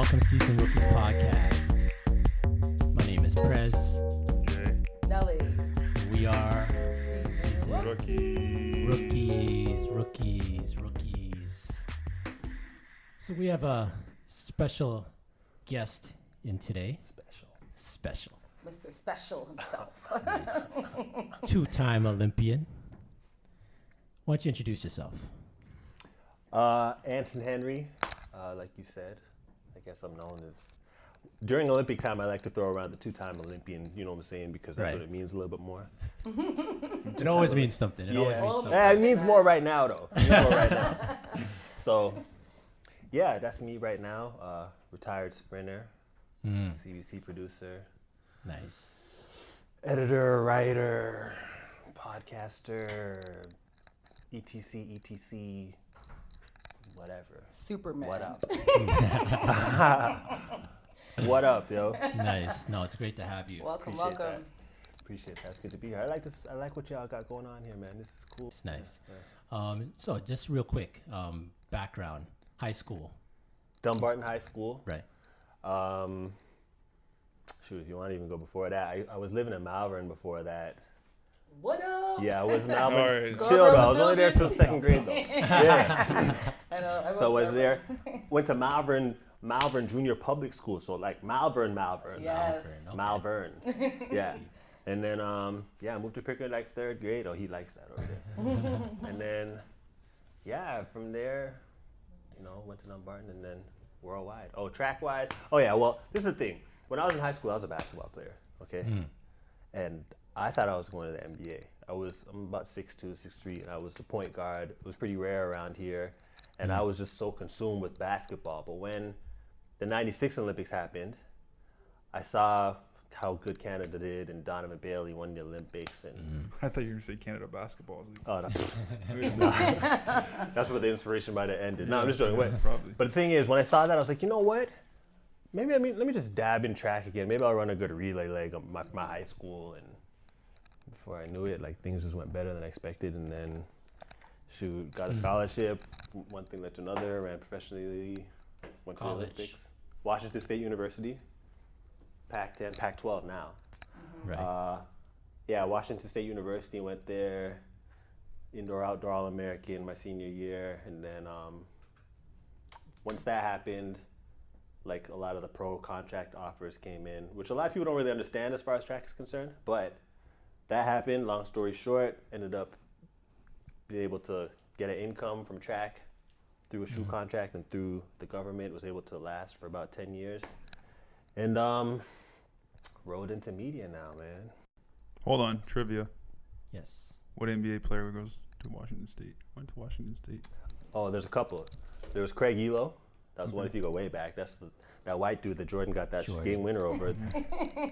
welcome Season Rookies Podcast. My name is Prez. Jay. Nelly. We are Season rookies. So we have a special guest in today. Special. Mr. Special himself. Two-time Olympian. Why don't you introduce yourself? Anson Henry, like you said. I guess I'm known as... During Olympic time, I like to throw around the two-time Olympian, you know what I'm saying? Because that's Right. what it means a little bit more. It always means something. It always means something. Yeah, it means more right now, though. It means more right now. So, yeah, that's me right now. Retired sprinter, CBC producer, Nice. editor, writer, podcaster, etc, whatever. Superman. What up? What up, yo? Nice. No, it's great to have you. Welcome, Appreciate welcome. Appreciate that. It's good to be here. I like this. I like what y'all got going on here, man. This is cool. It's nice. Yeah. So just real quick, background, high school. Dumbarton High School. Right. Shoot, if you want to even go before that, I was living in Malvern before that. What up? Yeah, I was in Malvern. Alright. Chill, bro. I was only there till second grade, though. Yeah. I know. So I was there. Went to Malvern Junior Public School. So like Malvern. Yes. Okay. Malvern. Yeah. And then, I moved to Pickering like third grade. Oh, he likes that over there. And then, from there, went to Dumbarton and then worldwide. Oh, track-wise. Oh, yeah, well, this is the thing. When I was in high school, I was a basketball player, okay? And I thought I was going to the NBA. I'm about 6'2", 6'3", and I was the point guard. It was pretty rare around here. And I was just so consumed with basketball. But when the 96 Olympics happened, I saw how good Canada did, and Donovan Bailey won the Olympics. And I thought you were going to say Canada basketball. oh, no. That's where the inspiration might have ended. No, I'm just joking. Wait. Probably. But the thing is, when I saw that, I was like, you know what? Let me just dab in track again. Maybe I'll run a good relay leg of my high school. And before I knew it, like things just went better than I expected. And then, got a scholarship. One thing led to another. Ran professionally. Went to the College. Olympics. Washington State University. Pac-10, Pac-12 now. Right. Washington State University, went there, indoor-outdoor All-American my senior year, and then once that happened, like a lot of the pro contract offers came in, which a lot of people don't really understand as far as track is concerned, but that happened. Long story short, ended up being able to get an income from track through a shoe contract and through the government, was able to last for about 10 years. And rode into media now, man. Hold on, trivia. Yes. What NBA player goes to Washington State? Went to Washington State. Oh, there's a couple. There was Craig Elo. That was one if you go way back. That's that white dude that Jordan got that game winner over.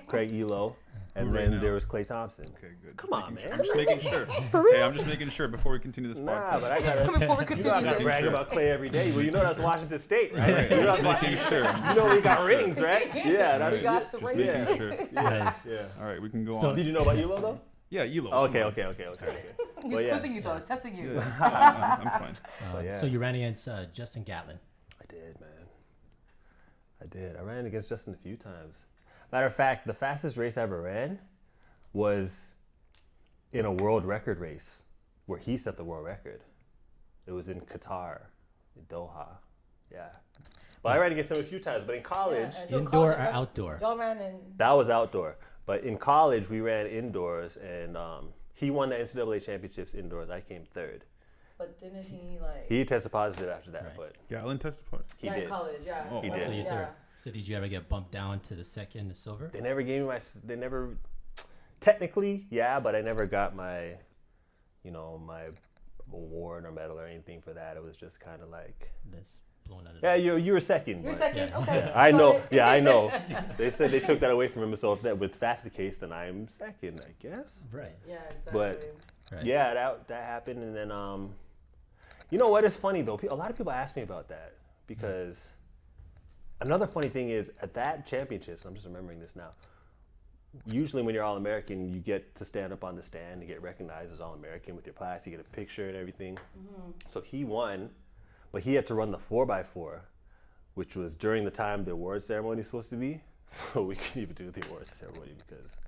Craig Elo. And Who right then now? there was Klay Thompson. Okay, good. Come on, man. I'm just making sure. For real? Hey, I'm just making sure before we continue this Nah, podcast. but I gotta. Before we You continue know I gotta this. brag Sure. about Klay every day. Well, you know that's Washington State, right? Right, You know just that's making sure. You know we got rings, right? Yeah, that's We got some Just rings. making sure. Nice. Yeah. All right, we can go So- on. Did you know about Elo though? Yeah, Elo. Okay. He's Well, yeah. quizzing you though, testing you. Yeah, I'm fine. yeah. So you ran against Justin Gatlin. I did, man. I ran against Justin a few times. Matter of fact, the fastest race I ever ran was in a world record race where he set the world record. It was in Qatar, in Doha. Yeah. But I ran against him a few times. But in college, Yeah, so Indoor or college, outdoor? Y'all ran in. that was outdoor. But in college, we ran indoors, and he won the NCAA championships indoors. I came third. But didn't he like? He tested positive after that, Right. but Gallon testified. he yeah, did. in college, yeah. Oh, He wow. did. So you're Yeah. third. So did you ever get bumped down to the second, the silver? They never gave me they never, technically, yeah, but I never got my award or medal or anything for that. It was just kind of like, That's blown out of yeah, you were second. You're but- second. Yeah. Okay. I know, Got it. yeah, I know. They said they took that away from him, so if that's the case, then I'm second, I guess. Right. Yeah, exactly. But- Right. Yeah, that happened, and then you know what is funny though? A lot of people ask me about that because another funny thing is at that championships, I'm just remembering this now. Usually when you're All-American, you get to stand up on the stand and get recognized as All-American with your plaques. You get a picture and everything. So he won, but he had to run the 4x4 which was during the time the award ceremony was supposed to be. So we couldn't even do the award ceremony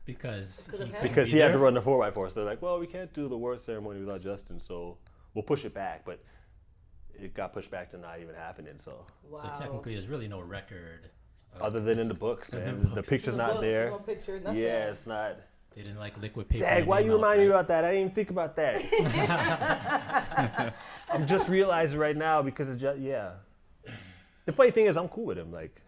Because Could have had- because he had to run the 4x4. So they're like, well, we can't do the award ceremony without Justin, so we'll push it back. But it got pushed back to not even happening. So Wow. So technically, there's really no record. of- other than in the books, In the man, the books. picture's No not book, there. No picture, nothing. Yeah, it's not. They didn't like liquid paper. Dag, your why name you out, remind me right? about that? I didn't even think about that. I'm just realizing right now because it's just, yeah. The funny thing is, I'm cool with him. Like,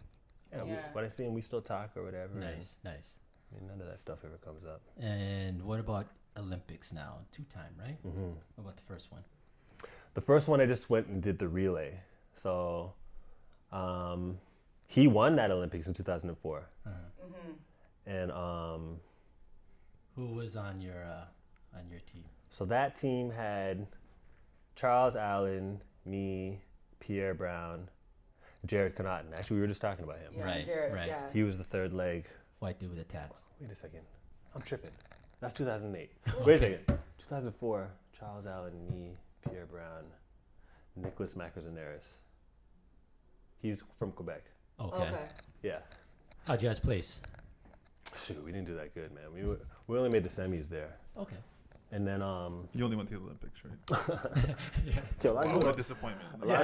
Yeah. when I see him, we still talk or whatever. and, Nice, nice. I mean, none of that stuff ever comes up. And what about Olympics now? 2-time, right? Mm-hmm. What about the first one? The first one, I just went and did the relay. So, he won that Olympics in 2004, and Who was on your team? so that team had Charles Allen, me, Pierre Brown, Jared Connaughton. Actually, we were just talking about him. Yeah, Right, Jared, right. Yeah. He was the third leg. White dude with the tats. Wait a second. I'm tripping. That's 2008. Wait a second. 2004, Charles Allen, me, Pierre Brown, Nicholas Macrozaneris. He's from Quebec. Okay. Yeah. How'd you guys place? Shoot, we didn't do that good, man. We only made the semis there. Okay. And then, You only went to the Olympics, right? yo, Wow, what a disappointment. Wow.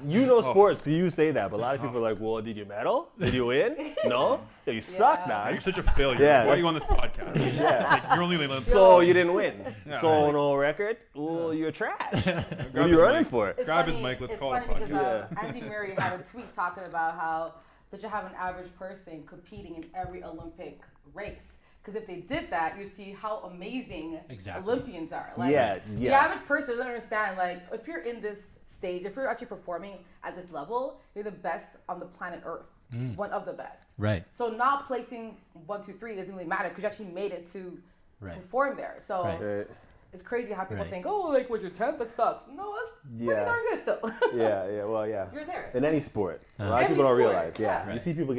you know sports, so you say that, but a lot of people are like, well, did you medal? Did you win? No? Yeah, you suck, Yeah. You're dog. such a failure. Yeah, Why are you on this podcast? Yeah. Like, you're only like, So you didn't win. Yeah, So right. no record? Well, you're trash. What grab are his you running mic. for? It's Grab his funny- mic, let's it's call it a funny because, podcast. Andy Murray had a tweet talking about how they should have an average person competing in every Olympic race. Because if they did that, you see how amazing Exactly. Olympians are. Like, Yeah, The yeah. average person doesn't understand, like, if you're in this stage, if you're actually performing at this level, you're the best on the planet Earth. One of the best. Right. So not placing 1, 2, 3 doesn't really matter because you actually made it to Right. perform there. So Right. Right. it's crazy how people Right. think, oh, like when you're 10th, that sucks. No, that's pretty Yeah. darn good still. Yeah, well, yeah. You're there. In any sport. A lot of Every people don't sport, realize. Yeah. yeah. You Right. see people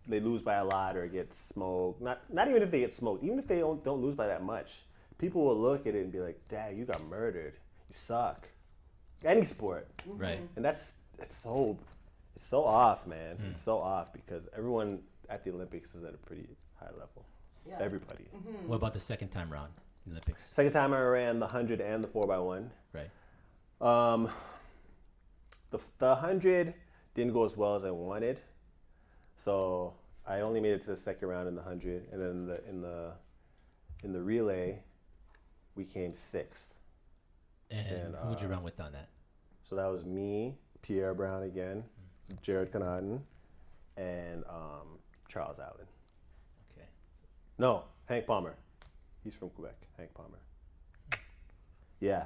they lose by a lot or get smoked. Not even if they get smoked. Even if they don't lose by that much. People will look at it and be like, dang, you got murdered. You suck. Any sport. Right. And it's so off, man. It's so off because everyone at the Olympics is at a pretty high level. Yeah. Everybody. What about the second time round in the Olympics? Second time I ran the 100 and the 4x1. Right. The 100 didn't go as well as I wanted, so I only made it to the second round in the 100, and then in the relay, we came sixth. And who would you run with on that? So that was me, Pierre Brown again, Jared Connaughton, and Charles Allen. Okay. No, Hank Palmer. He's from Quebec. Hank Palmer. Yeah.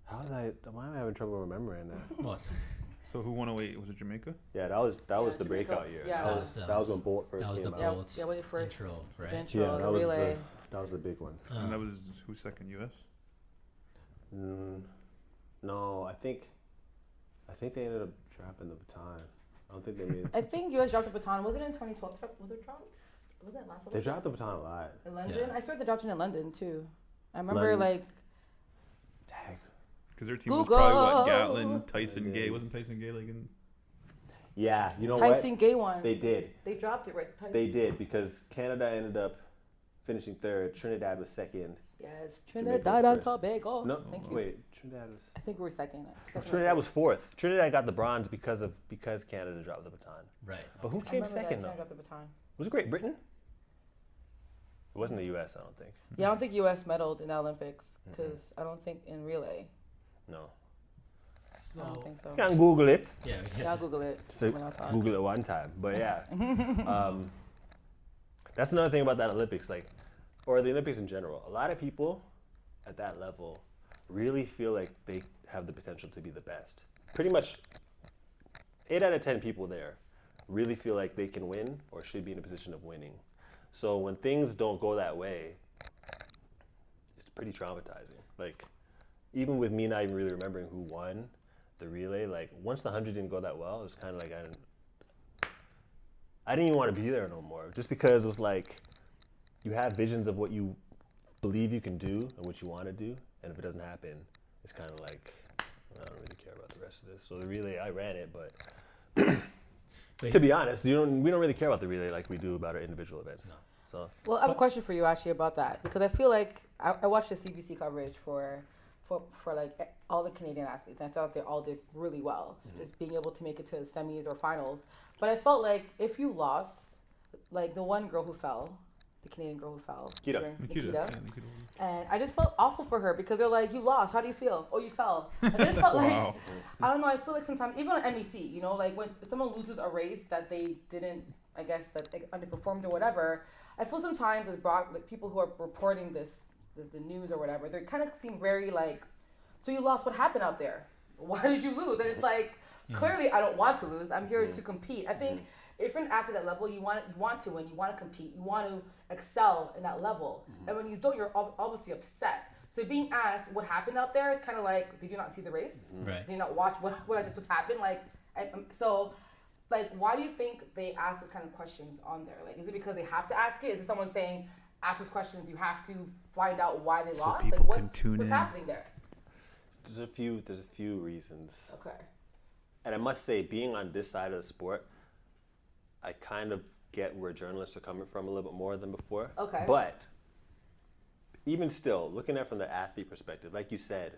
Why am I having trouble remembering that? What? So who won 08? Was it Jamaica? Yeah, that was Jamaica. the breakout year. Yeah. That was when Bolt first that was came the out. Yeah, Bolt yeah, when you first intro, right? intro, Yeah, the that was relay. that was the big one. And that was who's second? US? No, I think they ended up dropping the baton. I don't think they made. I think US dropped the baton. Was it in 2012? Was it dropped? Was it last They Olympics? dropped the baton a lot. In London? Yeah. I swear they dropped it in London too. I remember London. like Dang. Because their team was probably what? Google. Gatlin, Tyson They Gay. did. Wasn't Tyson Gay like in? Yeah, you know Tyson what? Gay won. They did. They dropped it right. Tyson. They did because Canada ended up finishing third. Trinidad was second. Yes, Jamaica Trinidad and first. Tobago. No, Thank you. wait. Trinidad was. I think we were second. Second or Trinidad third. was fourth. Trinidad got the bronze because Canada dropped the baton. Right. But who I came remember that second Canada though? dropped the baton. Was it Great Britain? It wasn't the U.S. I don't think. Yeah, I don't think U.S. medaled in the Olympics because I don't think in relay. No. I don't think so. You can Google it. Yeah. Yeah, I'll Google it. So when I talk. Google it one time. But yeah, that's another thing about that Olympics, like, or the Olympics in general. A lot of people at that level really feel like they have the potential to be the best. Pretty much 8 out of 10 people there really feel like they can win or should be in a position of winning. So when things don't go that way, it's pretty traumatizing. Like, even with me not even really remembering who won the relay, like once the 100 didn't go that well, it was kind of like I didn't even want to be there no more. Just because it was like you have visions of what you believe you can do and what you want to do, and if it doesn't happen, it's kind of like, I don't really care about the rest of this. So the relay, I ran it, but Wait. to be honest, we don't really care about the relay like we do about our individual events. No. So Well, I have a question for you actually about that because I feel like I watched the CBC coverage for like all the Canadian athletes, and I thought they all did really well, just being able to make it to the semis or finals. But I felt like if you lost, like the one girl who fell, the Canadian girl who fell, Nikita. Nikita. and I just felt awful for her because they're like, you lost, how do you feel? Oh, you fell. And I just felt Wow. like, I don't know, I feel like sometimes, even on MEC, you know, like when someone loses a race that they didn't, I guess, that they underperformed or whatever, I feel sometimes as like people who are reporting this, the news or whatever, they kind of seem very like, so you lost, what happened out there? Why did you lose? And it's like, clearly I don't want to lose, I'm here to compete. I think if you're an athlete at that level, you want to win, you want to compete, you want to excel in that level. And when you don't, you're obviously upset. So being asked what happened out there is kind of like, did you not see the race? Right. Did you not watch what just was happened? Like, so, like, why do you think they ask those kind of questions on there? Like, is it because they have to ask it? Is it someone saying, ask those questions, you have to find out why they lost? people Like, can tune what's in. happening there? there's a few reasons. Okay. And I must say, being on this side of the sport, I kind of get where journalists are coming from a little bit more than before. Okay. But even still, looking at it from the athlete perspective, like you said,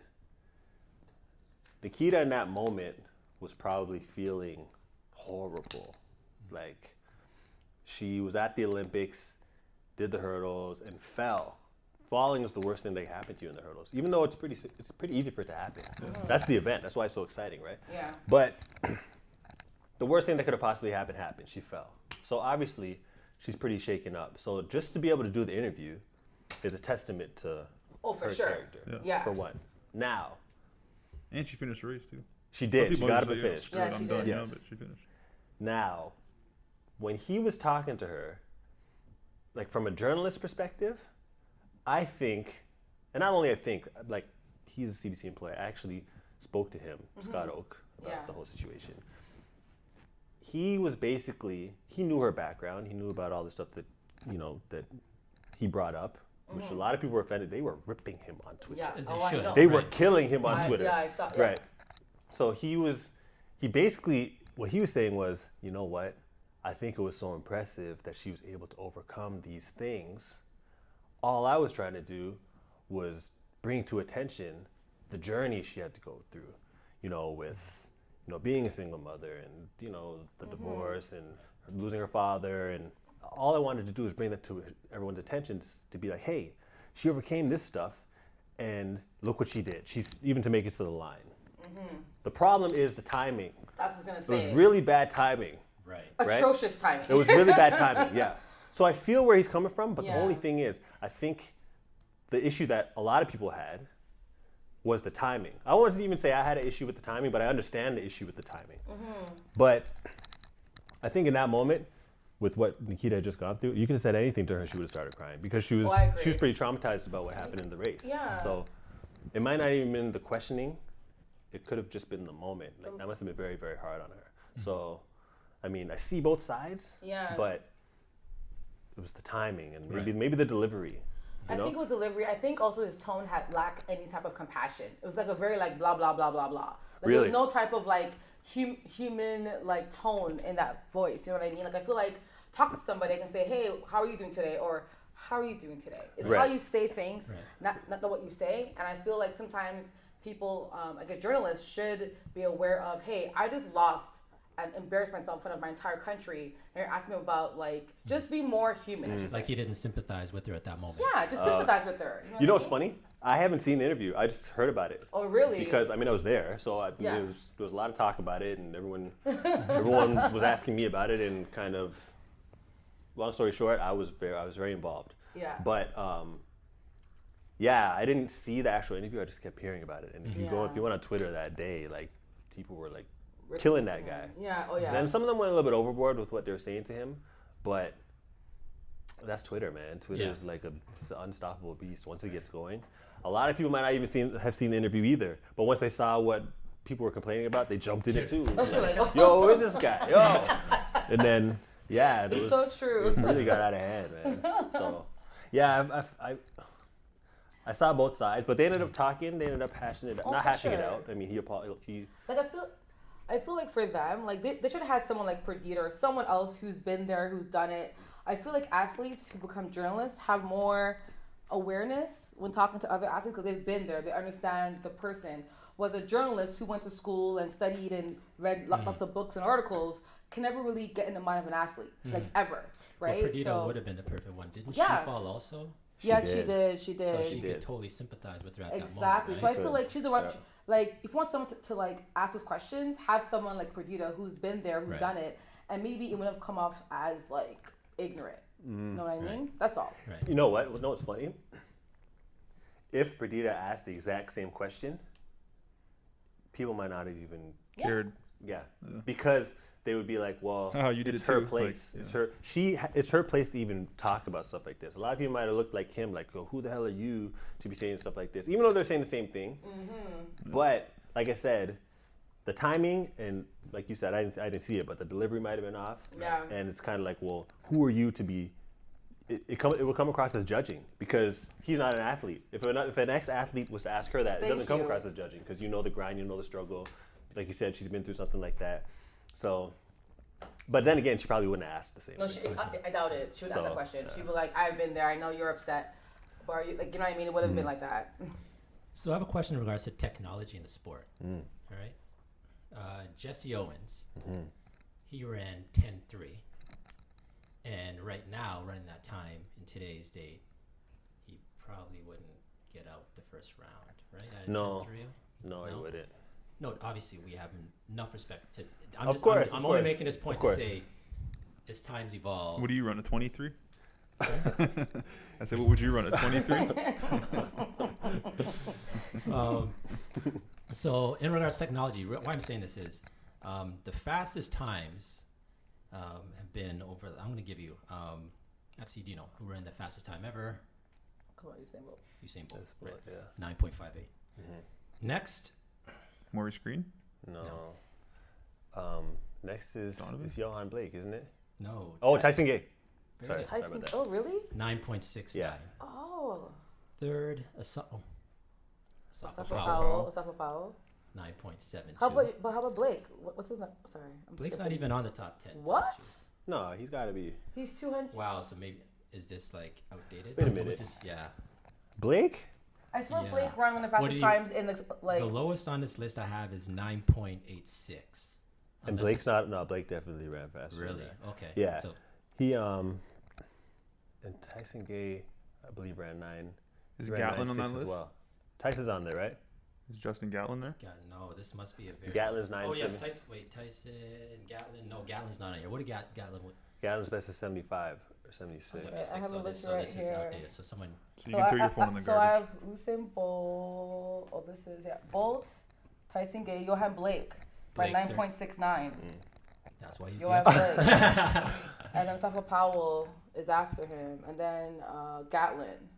Nikita in that moment was probably feeling horrible. Like, she was at the Olympics, did the hurdles, and fell. Falling is the worst thing that can happen to you in the hurdles, even though it's pretty easy for it to happen. That's the event. That's why it's so exciting, right? Yeah. But the worst thing that could have possibly happened happened. She fell. So obviously, she's pretty shaken up. So just to be able to do the interview is a testament to Oh, for her sure. character. Yeah. For one. Now, And she finished the race too. she Some did. She people got just up say, and "Yo, finished. screw it, Yeah, I'm she done," did. you know, Yes. but she finished. Now, when he was talking to her, like from a journalist perspective, I think, and not only I think, like he's a CBC employee. I actually spoke to him, Scott Oak, about Yeah. the whole situation. He was basically, he knew her background. He knew about all the stuff that, that he brought up, which a lot of people were offended. They were ripping him on Twitter. Yeah. As they Oh, I should. know. They were Right. killing him on Twitter. Yeah, I saw. Yeah. Right. So he basically, what he was saying was, you know what? I think it was so impressive that she was able to overcome these things. All I was trying to do was bring to attention the journey she had to go through, with, being a single mother and, the divorce and losing her father. And all I wanted to do was bring that to everyone's attention to be like, hey, she overcame this stuff and look what she did. She's even to make it to the line. The problem is the timing. That's what I was It gonna say. was really bad timing. Right. right? Atrocious timing. It was really bad timing, yeah. So I feel where he's coming from, but Yeah. the only thing is, I think the issue that a lot of people had was the timing. I wouldn't even say I had an issue with the timing, but I understand the issue with the timing. But I think in that moment, with what Nikita had just gone through, you could have said anything to her, she would have started crying because she was Oh, I agree. she was pretty traumatized about what happened in the race. Yeah. So it might not even been the questioning; it could have just been the moment. Like, that must have been very, very hard on her. So, I mean, I see both sides. Yeah. But it was the timing and Right. maybe the delivery. I think with delivery, I think also his tone had lacked any type of compassion. It was like a very like blah blah blah blah blah. Like there Really? was no type of like human like tone in that voice. You know what I mean? Like I feel like talk to somebody, I can say, hey, how are you doing today? Or how are you doing today? It's how Right. you say things, Right. not what you say. And I feel like sometimes people, like a journalist, should be aware of, hey, I just lost and embarrassed myself in front of my entire country. And you're asking me about like just be more human. I should Like say. he didn't sympathize with her at that moment. Yeah, just sympathize with her. You know what what's funny? I haven't seen the interview. I just heard about it. Oh, really? Because I was there, so Yeah. there was a lot of talk about it, and everyone was asking me about it, and kind of. Long story short, I was very involved. Yeah. But yeah, I didn't see the actual interview. I just kept hearing about it, and if Yeah. you went on Twitter that day, like people were like Ripping killing that into guy. him. Yeah. Oh, yeah. Then some of them went a little bit overboard with what they were saying to him, but that's Twitter, man. Twitter Yeah. is like it's an unstoppable beast once it gets going. A lot of people might not even have seen the interview either, but once they saw what people were complaining about, they jumped in it too. Like, yo, who is this guy? Yo, and then yeah, It's so true. It really got out of hand, man. So yeah, I I saw both sides, but they ended up talking. They ended up hashing it, Oh, not for hashing it sure. out. I mean, he Like I feel like for them, like they should have had someone like Perdita or someone else who's been there, who's done it. I feel like athletes who become journalists have more awareness when talking to other athletes because they've been there. They understand the person. Whereas a journalist who went to school and studied and read lots of books and articles can never really get in the mind of an athlete, like ever, right? Well, Perdita would have been the perfect one. Didn't Yeah. she fall also? yeah, did. she did. She So did. she did. could totally sympathize with her at that moment. Exactly. Right? So I feel like she's the one. Yeah. Like, if you want someone to like ask those questions, have someone like Perdita who's been there, who's Right. done it, and maybe it wouldn't have come off as like ignorant. You know what I mean? Right. That's all. Right. You know what? You know what's funny? If Perdita asked the exact same question, people might not have even Cared. yeah, because they would be like, well, Oh, you did it's it her too. Like, place. yeah. It's her place to even talk about stuff like this. A lot of people might have looked like him, like, oh, who the hell are you to be saying stuff like this? Even though they're saying the same thing. But like I said, the timing and like you said, I didn't see it, but the delivery might have been off. Yeah. And it's kind of like, well, who are you to be? It will come across as judging because he's not an athlete. If an ex-athlete was to ask her that, it Thank doesn't come you. across as judging because you know the grind, you know the struggle. Like you said, she's been through something like that. So, but then again, she probably wouldn't have asked the same No, thing. I doubt it. She would ask that So, question. She'd be like, "I've been there. I know you're upset, but are you like, you know what I mean? It would have been like that." So I have a question in regards to technology in the sport. Mm. All right. Jesse Owens, Mm-hmm. he ran 10.3. And right now, running that time in today's date, he probably wouldn't get out the first round, right? At a No. 10.3? No, I No? wouldn't. No, obviously we have enough respect to. Of course, I'm of only course, making this point of to course. say, as times evolve. What do you run, a 23? I said, what would you run, a 23? So in regards to technology, why I'm saying this is the fastest times have been over. I'm going to give you. Actually, do you know who ran the fastest time ever? Come on, Usain Bolt. Usain Bolt, That's right? yeah. 9.58. Next, Maurice Green? No. Next is Donovan? Johan Blake, isn't it? no. Oh, Tyson Gay. Very Sorry. good. about Tyson. that. Oh, really? 9.69. Yeah. Oh. Third, Mustafa Asaf Powell. Mustafa Powell. 9.72. How about Blake? What's his name? Sorry, I'm Blake's not skipping. even on the top 10. What? No, he's got to be. He's 200. Wow, so maybe, is this like outdated? Wait a What minute. was this? Yeah. Blake? I swear Yeah. Blake ran one of the What fastest do you- times in the like. The lowest on this list I have is 9.86. And Unless Blake's not. No, Blake definitely ran faster. than Really? that. Okay. Yeah. So He and Tyson Gay, I believe ran 9. Is He ran Gatlin on 9.6 that as list? well. Tyson's on there, right? Is Justin Gatlin there? no, this must be a very. Gatlin's 9. Oh yes, Tyson, Gatlin. No, Gatlin's not on here. What did Gatlin? Gatlin's best is 75 or 76. Okay, I have a so list so right this is here. outdated. So someone. So you can throw your phone in the So I garbage. have Usain Bolt. Oh, this is Bolt, Tyson Gay, Johan Blake, by Blake, 9.69. That's why he's Johan the. Blake, and then Mustafa Powell is after him, and then Gatlin.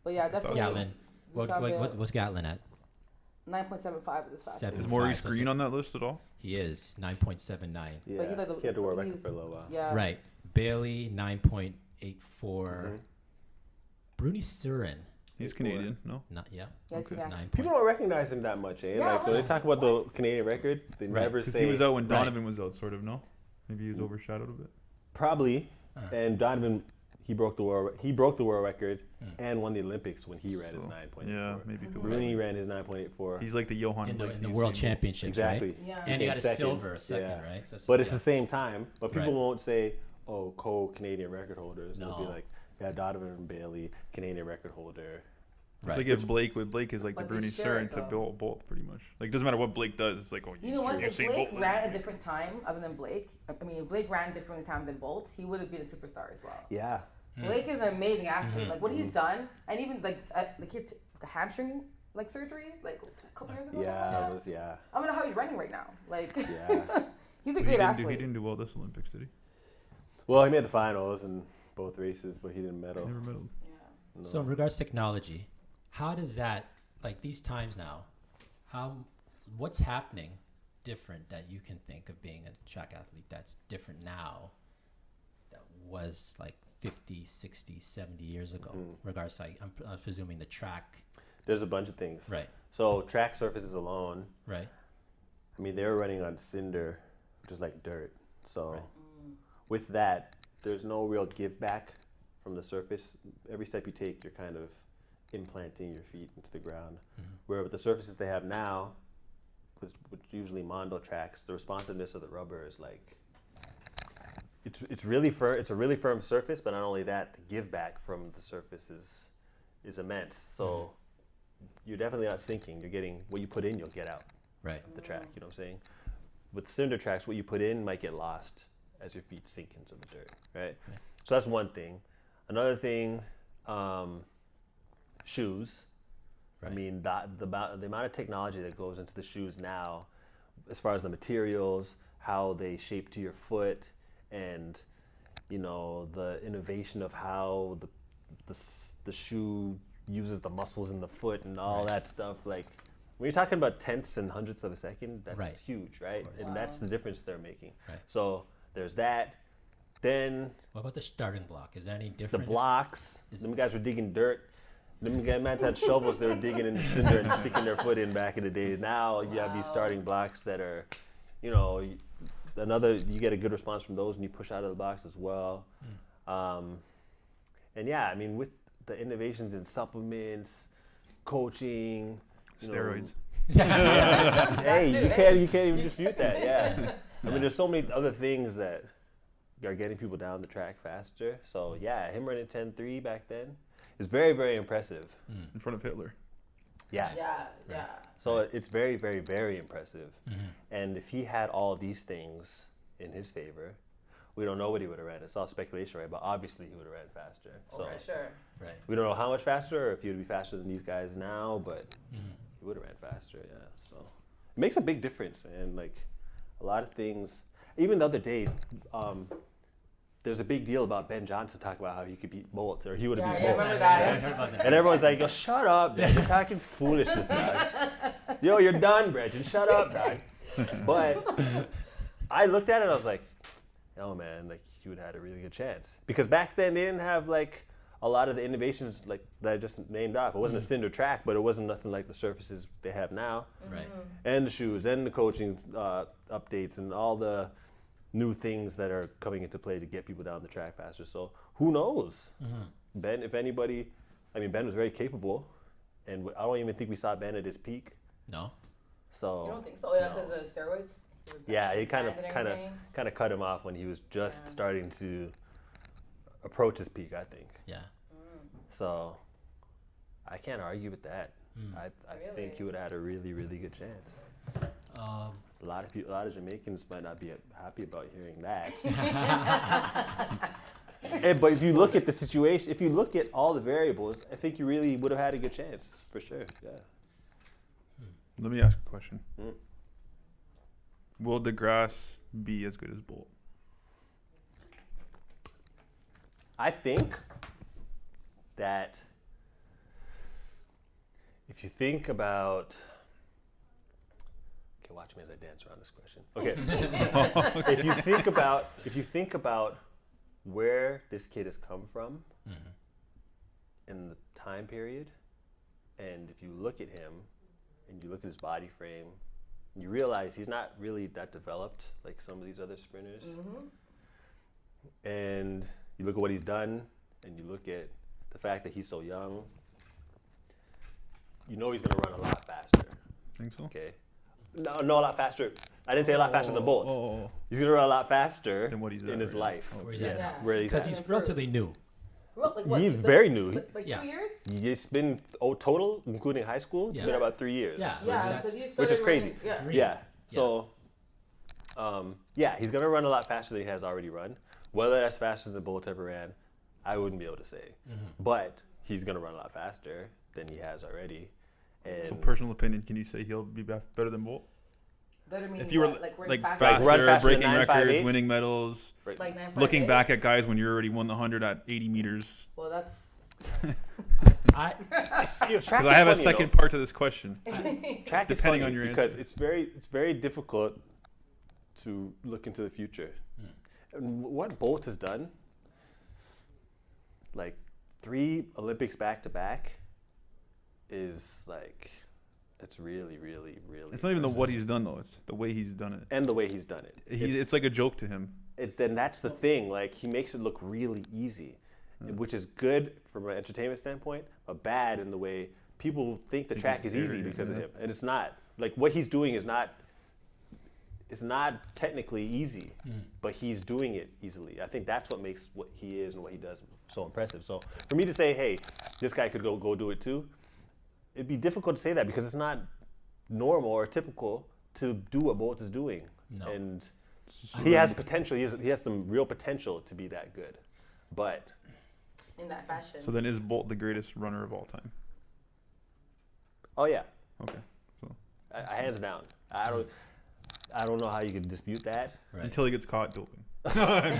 But yeah, definitely. Gatlin. What's Gatlin at? 9.75 is his fastest. Seven. Is Maurice 5, so Green on that list at all? He is 9.79. Yeah, But he's like he had to wear a record he's- for a little while. Yeah. Right. Bailey 9.84. Mhm. Bruni Surin. He's Canadian, no? Not yeah. Yes, Okay. yeah. 9. People don't recognize him that much, eh? Yeah, Like when they talk about the Canadian record, they Right. never Because say he was out when Right. Donovan was out, sort of, no? Maybe he was overshadowed a bit. probably. Uh-huh. And Donovan, he broke the world record and won the Olympics when he ran his So, 9.84. yeah, maybe people. Rooney ran his 9.84. He's like the Johan in Blake. the to World Usain Bolt. Championships, Exactly. right? Yeah. And he got a Second. silver second, Yeah. right? So that's- But it's yeah. the same time. But people Right. won't say, "Oh, co-Canadian record holders." They'll be No. like, "Yeah, Donovan and Bailey, Canadian record holder." It's Right. like if Blake is like the But they Bruni share Surin it, to though. Bolt, pretty much. Like, doesn't matter what Blake does. It's like, oh, You know what? If Usain Blake Bolt ran a was- different time other than Blake, I mean, if Blake ran a different time than Bolt, he would have been a superstar as well. Yeah. Blake is an amazing athlete. Mm-hmm. Like what he's done, and even like he had a hamstring like surgery like a couple years ago. Yeah. something like that. Yeah. I don't know how he's running right now. Like Yeah. he's a But great he athlete. didn't do well this Olympics, did he? Well, he made the finals in both races, but he didn't medal. Never medaled. Yeah. No. So in regards to technology, how does that, like these times now, what's happening different that you can think of being a track athlete that's different now that was like 50, 60, 70 years ago? Mhm. Regards to, like, I'm presuming the track There's a bunch of things. Right. So track surfaces alone, Right. I mean, they were running on cinder, which is like dirt. So Right. with that, there's no real give back from the surface. Every step you take, you're kind of implanting your feet into the ground. Where with the surfaces they have now, which usually Mondo tracks, the responsiveness of the rubber is like, it's really firm. It's a really firm surface, but not only that, the give back from the surface is immense. So you're definitely not sinking. You're getting what you put in, you'll get out Right. the track. You know what I'm saying? With cinder tracks, what you put in might get lost as your feet sink into the dirt, right? So that's one thing. Another thing, shoes. Right. I mean, the amount of technology that goes into the shoes now, as far as the materials, how they shape to your foot, and you know the innovation of how the shoe uses the muscles in the foot and all that stuff. Like when you're talking about tenths and hundredths of a second, that's Right. huge, right? And that's the difference they're making. Right. So there's that. Then What about the starting block? Is there any the different? blocks. Them guys were digging dirt. Them guys had shovels. They were digging in the cinder and sticking their foot in back in the day. Now you have these starting blocks that are, you know, you get a good response from those, and you push out of the box as well. And yeah, I mean, with the innovations in supplements, coaching, you know, Steroids. hey, you can't even dispute that. Yeah, I mean, there's so many other things that are getting people down the track faster. So yeah, him running 10.3 back then is very, very impressive. In front of Hitler. Yeah. Yeah. So it's very, very, very impressive. And if he had all these things in his favor, we don't know what he would have ran. It's all speculation, right? But obviously he would have ran faster. So For sure. Right. we don't know how much faster, or if he would be faster than these guys now, but he would have ran faster, yeah. So it makes a big difference, man. Like a lot of things. Even the other day, there's a big deal about Ben Johnson talking about how he could beat Bolt, or he would have Yeah, beat yeah, I Bolt. remember I that. heard about that. And everyone's like, yo, shut up, man. You're talking foolishness, dog. Yo, you're done, Bridget. Shut up, dog. But I looked at it and I was like, oh, man, like, he would have had a really good chance. Because back then, they didn't have, like, a lot of the innovations like that I just named off. It wasn't a cinder track, but it wasn't nothing like the surfaces they have now. Right. And the shoes, and the coaching updates, and all the new things that are coming into play to get people down the track faster. So who knows? Ben, if anybody, I mean, Ben was very capable, and I don't even think we saw Ben at his peak. No. So You don't think so? Yeah, no. because of steroids. He was Yeah, he kind banned and everything? of cut him off when he was just Yeah. starting to approach his peak, I think. Yeah. So I can't argue with that. I think Really? he would have had a really, really good chance. A lot of people, a lot of Jamaicans might not be happy about hearing that. But if you look at the situation, if you look at all the variables, I think you really would have had a good chance, for sure. Yeah. Let me ask a question. Mm. Will DeGrasse be as good as Bolt? I think that if you think about, okay, watch me as I dance around this question. Okay, if you think about where this kid has come from in the time period, and if you look at him and you look at his body frame, you realize he's not really that developed like some of these other sprinters. And you look at what he's done, and you look at the fact that he's so young, you know he's going to run a lot faster. Think so? Okay. No, a lot faster. I didn't say a lot faster than Bolt. Oh. He's going to run a lot faster Than what he's in at his right now. life. Oh, Where he's Yes, at. where he's Because at. he's relatively new. Well, like what, He's like- very new. Like Yeah. 2 years? It's been total, including high school, it's Yeah. been about 3 years. Yeah. Yeah, that's- because you Which started is crazy. running- Yeah. Three. Yeah. So, yeah, he's gonna run a lot faster than he has already run. Whether that's faster than Bolt ever ran, I wouldn't be able to say. But he's gonna run a lot faster than he has already. And So personal opinion, can you say he'll be better than Bolt? Better meaning If you were what? Like, running like faster? Like, faster, run faster than breaking 958? records, winning medals, right, Like 958? looking back at guys when you already won the 100 at 80 meters. Well, that's. I Because I have a second part to this question. Track is depending funny on your because answer. it's very difficult to look into the future. And what Bolt has done, like 3 Olympics back to back, is like, it's really, really, really. It's not even the impressive. what he's done though. It's the way he's done it. And the way he's done it. It's like a joke to him. Then that's the thing. Like, he makes it look really easy, which is good from an entertainment standpoint, but bad in the way people think the track is easy because of him, and it's not. Like, what he's doing is not. It's not technically easy, but he's doing it easily. I think that's what makes what he is and what he does so impressive. So for me to say, hey, this guy could go do it too, it'd be difficult to say that because it's not normal or typical to do what Bolt is doing. No. And he has potential. He has some real potential to be that good, but In that fashion. So then is Bolt the greatest runner of all time? oh yeah, Okay. So hands down. I don't know how you could dispute that. Right. until he gets caught doping. I'm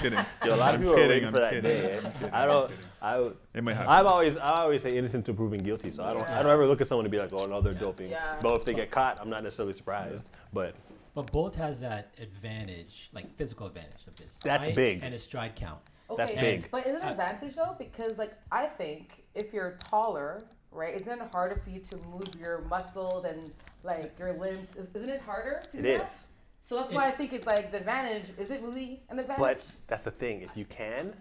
kidding. Yo, a lot of I'm people are kidding, waiting I'm for that kidding, day. I'm kidding, I I'm don't. kidding. I It might happen. I always say innocent until proven guilty. So I don't ever look at someone and be like, oh no, they're doping. Yeah. But if they get caught, I'm not necessarily surprised. But But Bolt has that advantage, like physical advantage of his That's height big. and his stride count. Okay, That's big. But is it an advantage though? Because like I think if you're taller, right, isn't it harder for you to move your muscles and like your limbs? Isn't it harder to it do that? is. So that's why I think it's like the advantage. Is it really an advantage? But that's the thing. If you can,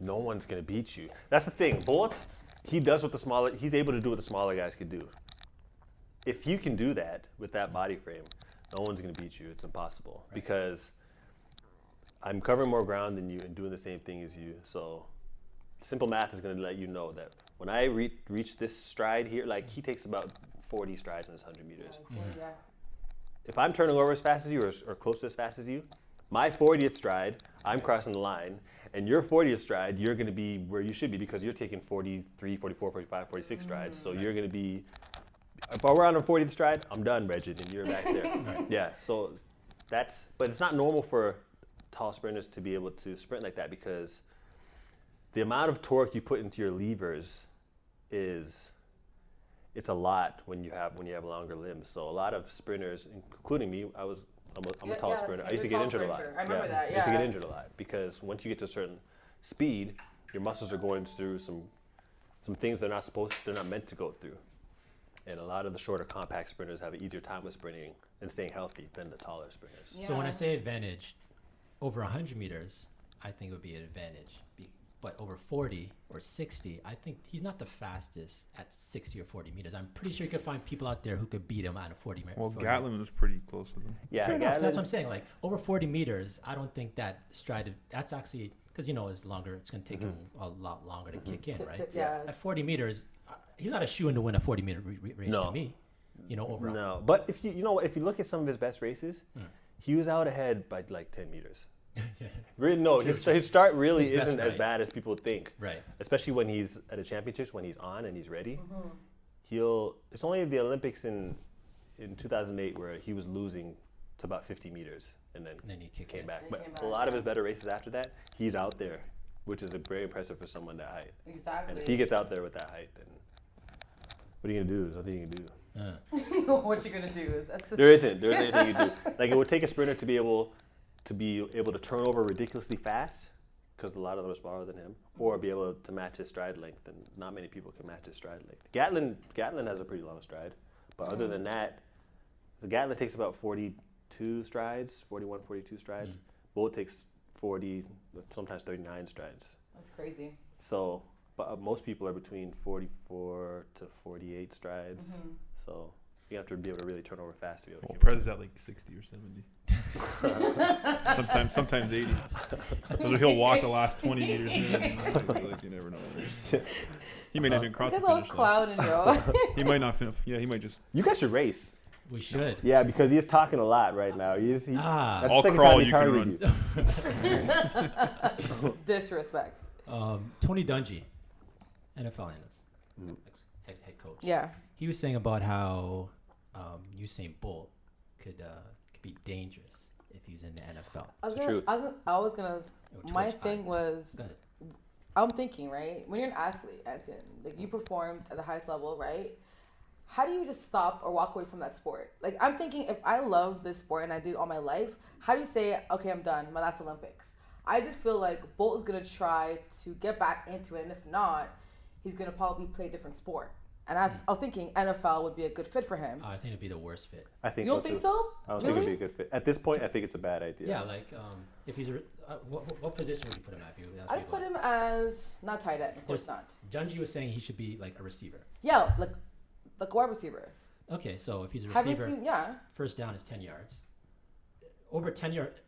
no one's gonna beat you. That's the thing. Bolt, he does what the smaller. He's able to do what the smaller guys can do. If you can do that with that body frame, no one's gonna beat you. It's impossible because I'm covering more ground than you and doing the same thing as you. So simple math is gonna let you know that when I reach this stride here, like he takes about 40 strides in his 100 meters. Yeah. If I'm turning over as fast as you or close to as fast as you, my 40th stride, I'm crossing the line, and your 40th stride, you're going to be where you should be because you're taking 43, 44, 45, 46 strides. So you're going to be, if we're on a 40th stride, I'm done, Reggie, and you're back there. Yeah, so but it's not normal for tall sprinters to be able to sprint like that because the amount of torque you put into your levers it's a lot when you have longer limbs. So a lot of sprinters, including me, I'm a tall sprinter. I used to get injured a lot. I remember that. I used to get injured a lot because once you get to a certain speed, your muscles are going through some things they're not meant to go through. And a lot of the shorter compact sprinters have an easier time with sprinting and staying healthy than the taller sprinters. So when I Yeah. say advantage, over 100 meters, I think it would be an advantage. But over 40 or 60, I think he's not the fastest at 60 or 40 meters. I'm pretty sure you could find people out there who could beat him at a 40 meter. Well, Gatlin was pretty close with him. Yeah, Fair enough. That's Gatlin- what I'm saying. Like over 40 meters, I don't think that stride. That's actually because it's longer. It's going to take him a lot longer to kick in, right? Yeah. At 40 meters, he's not a shoe in to win a 40 meter race No. to me. Over. No, but if you look at some of his best races, he was out ahead by like 10 meters. Really, no, his start really His best isn't as right. bad as people think. Right. Especially when he's at the championships, when he's on and he's ready. It's only the Olympics in 2008 where he was losing to about 50 meters and then And then he kicked came in. back. He But came a back, lot of yeah. his better races after that, he's out there, which is very impressive for someone that height. Exactly. And if he gets out there with that height, then what are you gonna do? There's nothing you can do. what you gonna do? That's the There isn't anything you can do. Like it would take a sprinter to be able to turn over ridiculously fast, because a lot of them are smaller than him, or be able to match his stride length, and not many people can match his stride length. Gatlin has a pretty long stride, but other than that, the Gatlin takes about 42 strides, 41, 42 strides. Bolt takes 40, sometimes 39 strides. That's crazy. So, but most people are between 44 to 48 strides. So you have to be able to really turn over fast to be able to Well, keep up. Prez is at like 60 or 70. sometimes 80. So he'll walk the last 20 meters. Like, you never know. He may not even cross Look the at those finish line. clown in your. He might not finish. Yeah, he might just. You guys should race. We should. Yeah, because he's talking a lot right now. That's Ah. the I'll second crawl, time he you can targeted run. you. Disrespect. Tony Dungy, NFL analyst, head coach. Yeah. He was saying about how Usain Bolt could be dangerous if he was in the NFL. the I was gonna. My Towards thing five. was. Go ahead. I'm thinking, right? When you're an athlete, as in, like you performed at the highest level, right? How do you just stop or walk away from that sport? Like I'm thinking, if I love this sport and I do it all my life, how do you say, okay, I'm done, my last Olympics? I just feel like Bolt is gonna try to get back into it, and if not, he's gonna probably play a different sport. And I was thinking NFL would be a good fit for him. I think it'd be the worst fit. I think You don't so think too. so? I don't Really? think it'd be a good fit. At this point, I think it's a bad idea. Yeah, like if he's what position would you put him at? If you ask I'd people? put him as not tight end, of course not. Junji was saying he should be like a receiver. Yeah, like wide receiver. Okay, so if he's a Have you receiver, seen? Yeah. first down is 10 yards. Over 10 yards.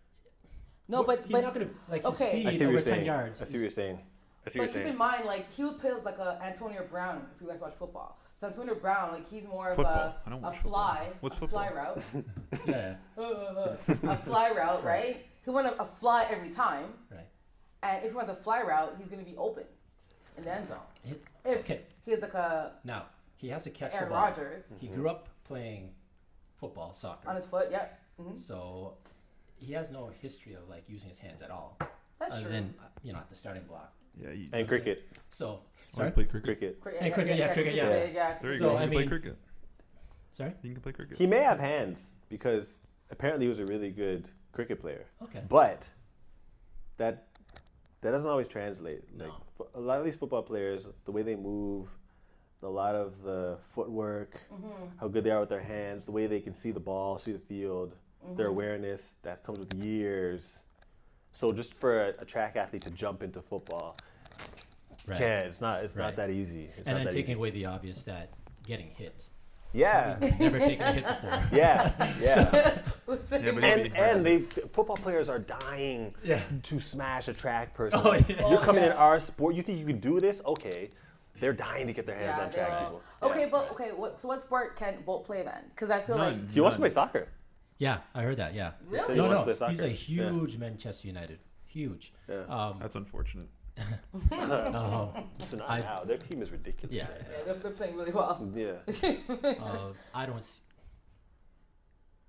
No, but he's not gonna like his okay. speed I see what over you're 10 saying. yards. I see what you're saying. I see But what keep you're in saying. mind, like he would play like a Antonio Brown if you guys watch football. So Antonio Brown, like he's more Football. of I don't a watch fly, What's a football? fly route, Yeah, a fly route, right? He went a fly every time, right. and if he went the fly route, he's gonna be open in the end zone. If Okay. he's like a Now he has to catch Aaron the ball. Rodgers He grew up playing football, soccer, on his foot, yep. Hmm. so he has no history of like using his hands at all, That's other true. than at the starting block. Yeah, you And cricket. So I sorry, play cricket. Cricket. And cricket, yeah, cricket, yeah. yeah. There you So, go. You I can play mean- cricket. sorry. You can play cricket. He may have hands because apparently he was a really good cricket player. Okay. But that doesn't always translate. Like No. a lot of these football players, the way they move, a lot of the footwork, how good they are with their hands, the way they can see the ball, see the field, their awareness, that comes with years. So just for a track athlete to jump into football, Right. yeah, it's not Right. that easy. It's And not then that taking easy. away the obvious that getting hit. Yeah, Never taken a hit before. yeah, yeah. Yeah, but And they football players are dying Yeah. to smash a track person. Oh, yeah. You're Oh, coming in yeah. our sport. You think you can do this? Okay, they're dying to get their hands Yeah, on they're track all- people. Okay, Yeah. but okay, what sport can Bolt play then? Because I feel like None. He wants to play soccer. Yeah, I heard that. Yeah. He said Really? he No, wants no, to play he's soccer. a huge Manchester United. Huge. Yeah. That's unfortunate. Listen, I- now their team is ridiculous. Yeah. right yeah, they're playing really well. now. Yeah. I don't.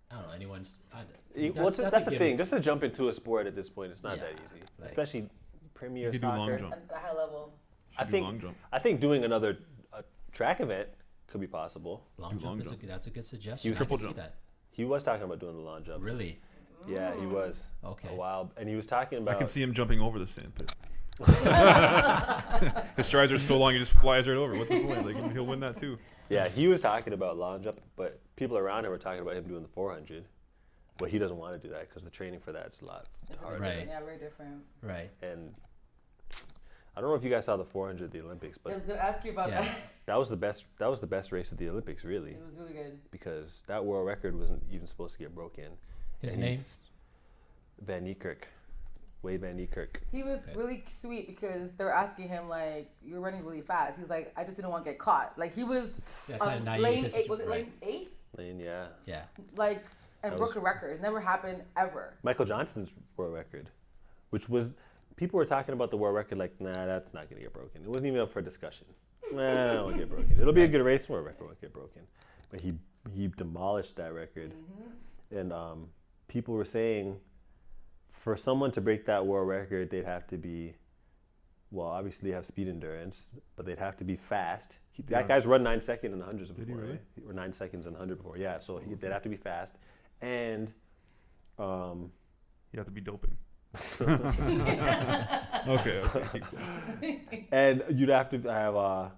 I don't know anyone's. Well, that's a the thing. Just to jump into a sport at this point, it's not Yeah, that easy. like- Especially Premier You could do soccer. long jump. At the high level. I Should do think long jump. I think doing another track event could be possible. Long Do jump long is jump. that's a good suggestion. You I triple can see jump. that. He was talking about doing the long jump. Really? Yeah, he was. Okay. A while, and he was talking about. I can see him jumping over the sandpit. His strides are so long, he just flies right over. What's the point? Like he'll win that too. Yeah, he was talking about long jump, but people around him were talking about him doing the 400. But he doesn't want to do that because the training for that's a lot harder. Right. Yeah, very different. Right. And I don't know if you guys saw the 400 at the Olympics, I was but gonna ask you about Yeah. that. that was the best. That was the best race at the Olympics, really, It was really good. because that world record wasn't even supposed to get broken. His And name? he's Van Niekerk, Wade Van Niekerk. He was Okay. really sweet because they were asking him like, "You're running really fast." He's like, "I just didn't want to get caught." Like he was Yeah, kinda naive lane to 8. Was it right. lane 8? Lane, yeah. Yeah. Like, and That broke was- a record. Never happened ever. Michael Johnson's world record, which was people were talking about the world record like, nah, that's not gonna get broken. It wasn't even up for discussion. Nah, it won't get broken. It'll be a good race, world record won't get broken. But he demolished that record, and people were saying for someone to break that world record, they'd have to be, well, obviously have speed endurance, but they'd have to be fast. That Yes. guy's run 9 seconds in the hundreds Did he before, really? right? Or 9 seconds in 100 before, yeah. So they'd have to be fast, and You have to be doping. Okay. Keep going. and you'd have to have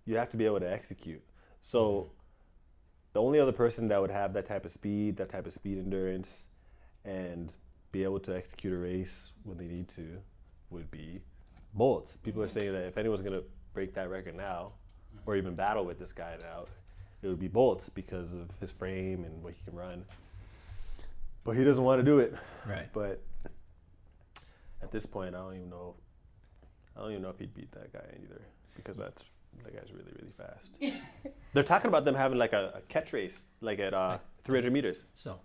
you'd have to be able to execute. So the only other person that would have that type of speed endurance, and be able to execute a race when they need to, would be Bolt. People are saying that if anyone's gonna break that record now, or even battle with this guy now, it would be Bolt because of his frame and what he can run. But he doesn't want to do it. Right. But at this point, I don't even know if he'd beat that guy either, because that guy's really, really fast. They're talking about them having like a catch race, like at 300 meters. So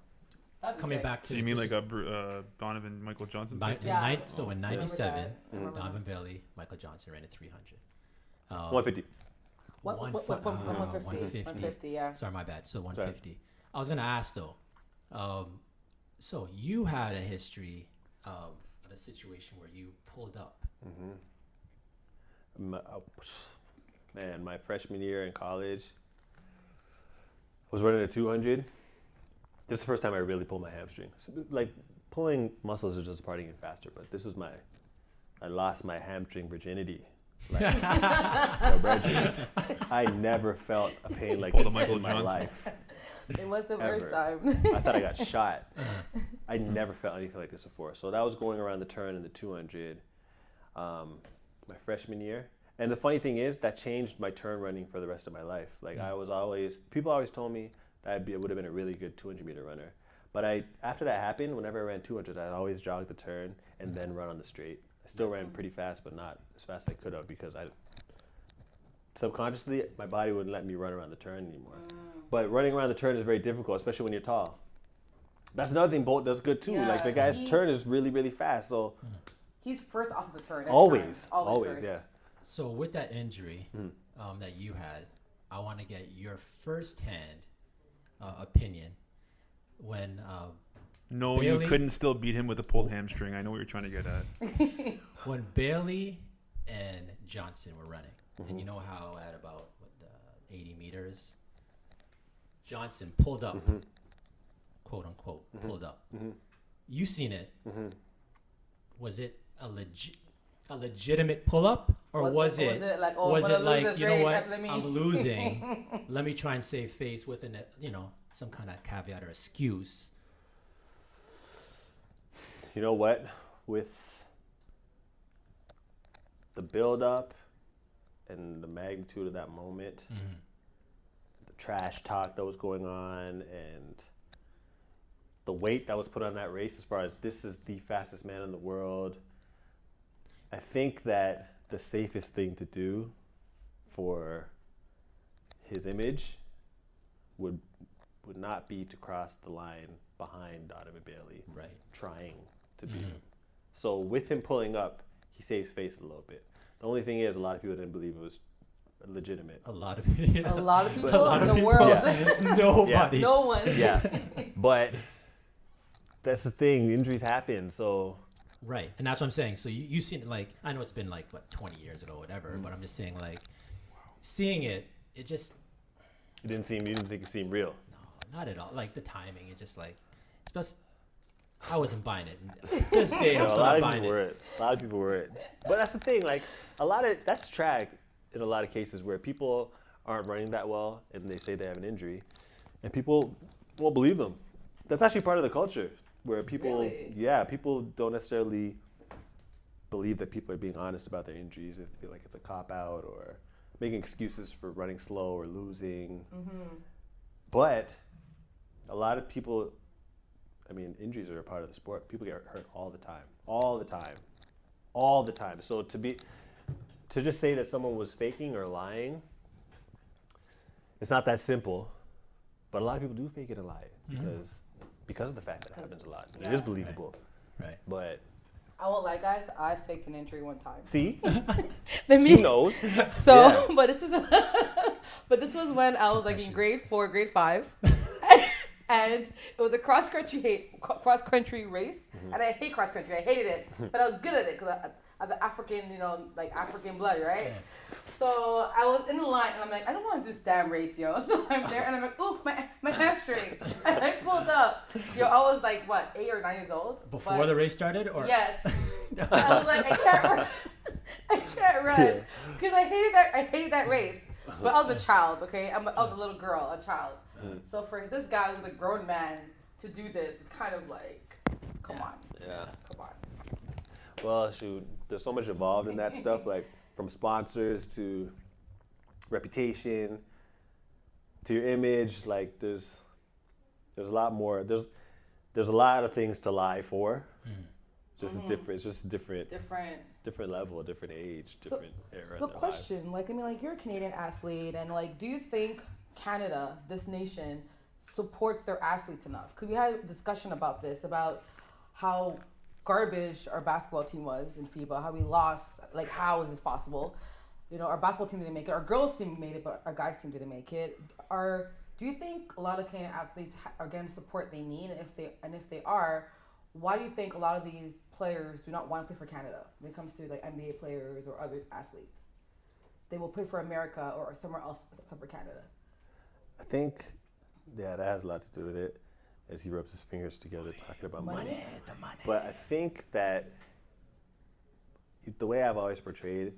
That'd be coming sick. back to So you mean this like is- a Donovan Michael Johnson? By, type? in Yeah. nine, so in I remember '97, that. I remember Donovan Bailey, Michael Johnson ran at 300. 150. What, 150? 150, yeah. Sorry, my bad. So 150. I was gonna ask though. So you had a history of a situation where you pulled up. Man, my freshman year in college, I was running a 200. This is the first time I really pulled my hamstring. So, like, pulling muscles is just a part of getting faster, but this was I lost my hamstring virginity Like, yo, Bridget, I never felt a pain like Pulled this a Michael in my Johnson. life. It was the Ever. first time. I thought I got shot. I never felt anything like this before. So that was going around the turn in the 200 my freshman year. And the funny thing is that changed my turn running for the rest of my life. Like people always told me that I would have been a really good 200 meter runner. But after that happened, whenever I ran 200, I'd always jog the turn and then run on the straight. I still ran pretty fast, but not as fast as I could have because subconsciously, my body wouldn't let me run around the turn anymore. But running around the turn is very difficult, especially when you're tall. That's another thing Bolt does good too. Yeah, Like the guy's turn is really, really fast. So He's first off of the turn. every always, time. always, first. yeah. So with that injury that you had, I want to get your firsthand opinion when No, Bailey- you couldn't still beat him with a pulled hamstring. I know what you're trying to get at. when Bailey and Johnson were running, and you know how at about 80 meters, Johnson pulled up, quote unquote, pulled up. You seen it? Was it a legitimate pull up, or was it like, oh, was I'm it gonna lose like this you know race, what, let me- I'm losing, let me try and save face with an some kind of caveat or excuse? You know what? With the build up and the magnitude of that moment, the trash talk that was going on, and the weight that was put on that race as far as this is the fastest man in the world, I think that the safest thing to do for his image would not be to cross the line behind Donovan Bailey, Right. trying to beat him. So with him pulling up, he saves face a little bit. The only thing is, a lot of people didn't believe it was legitimate. A lot of A lot of people a lot in of the people, world. nobody. No one. Yeah, but that's the thing. Injuries happen. So Right, and that's what I'm saying. So you seen it, like, I know it's been like 20 years ago, whatever, but I'm just saying, like, seeing it, it just you didn't think it seemed real. no, not at all. Like the timing, it's just like, especially, I wasn't buying it. Just day, I'm A still lot not of buying people it. were. A lot of people were. But that's the thing. Like that's track in a lot of cases where people aren't running that well and they say they have an injury, and people won't believe them. That's actually part of the culture where people, Really? people don't necessarily believe that people are being honest about their injuries. They feel like it's a cop out or making excuses for running slow or losing. But a lot of people, I mean, injuries are a part of the sport. People get hurt all the time. So to just say that someone was faking or lying, it's not that simple. But a lot of people do fake it and lie because of the fact that it happens a lot. It is believable. Right. But I won't lie, guys. I faked an injury one time. see, Then she knows. So, Yeah. but this was when I was like in grade 4, grade 5, and it was a cross country race, and I hate cross country. I hated it, but I was good at it because I have African, like African blood, right? So I was in the line, and I'm like, I don't want to do this damn race, yo. So I'm there, and I'm like, ooh, my hamstring, and I pulled up. Yo, I was like, what, 8 or 9 years old? Before But- the race started, or Yes. I was like, I can't run. I can't run. Because I hated that race. But I was a child, okay? I was a little girl, a child. So for this guy who's a grown man to do this, it's kind of like, come on. Yeah. Come on. Well, shoot, there's so much involved in that stuff, like from sponsors to reputation to your image. Like there's a lot more. There's a lot of things to lie for. Just different. It's just different level, different age, different era. The in their question, like, I mean, like, you're a Canadian athlete, and like, do you think Canada, this nation, supports their athletes enough? Because we had a discussion about this, about how garbage our basketball team was in FIBA, how we lost, like, how is this possible? Our basketball team didn't make it, our girls team made it, but our guys team didn't make it. Do you think a lot of Canadian athletes are getting the support they need? And if they are, why do you think a lot of these players do not want to play for Canada when it comes to like NBA players or other athletes? They will play for America or somewhere else except for Canada. I think, that has a lot to do with it, as he rubs his fingers together talking about money. the money. But I think that the way I've always portrayed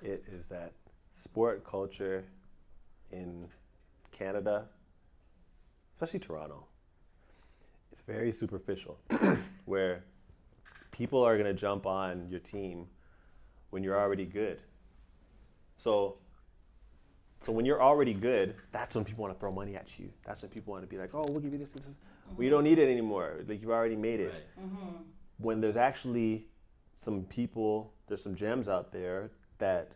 it is that sport culture in Canada, especially Toronto, it's very superficial, where people are going to jump on your team when you're already good. So when you're already good, that's when people want to throw money at you. That's when people want to be like, oh, we'll give you this. Well, you don't need it anymore. Like, you've already made it. Right. When there's actually some people, there's some gems out there that,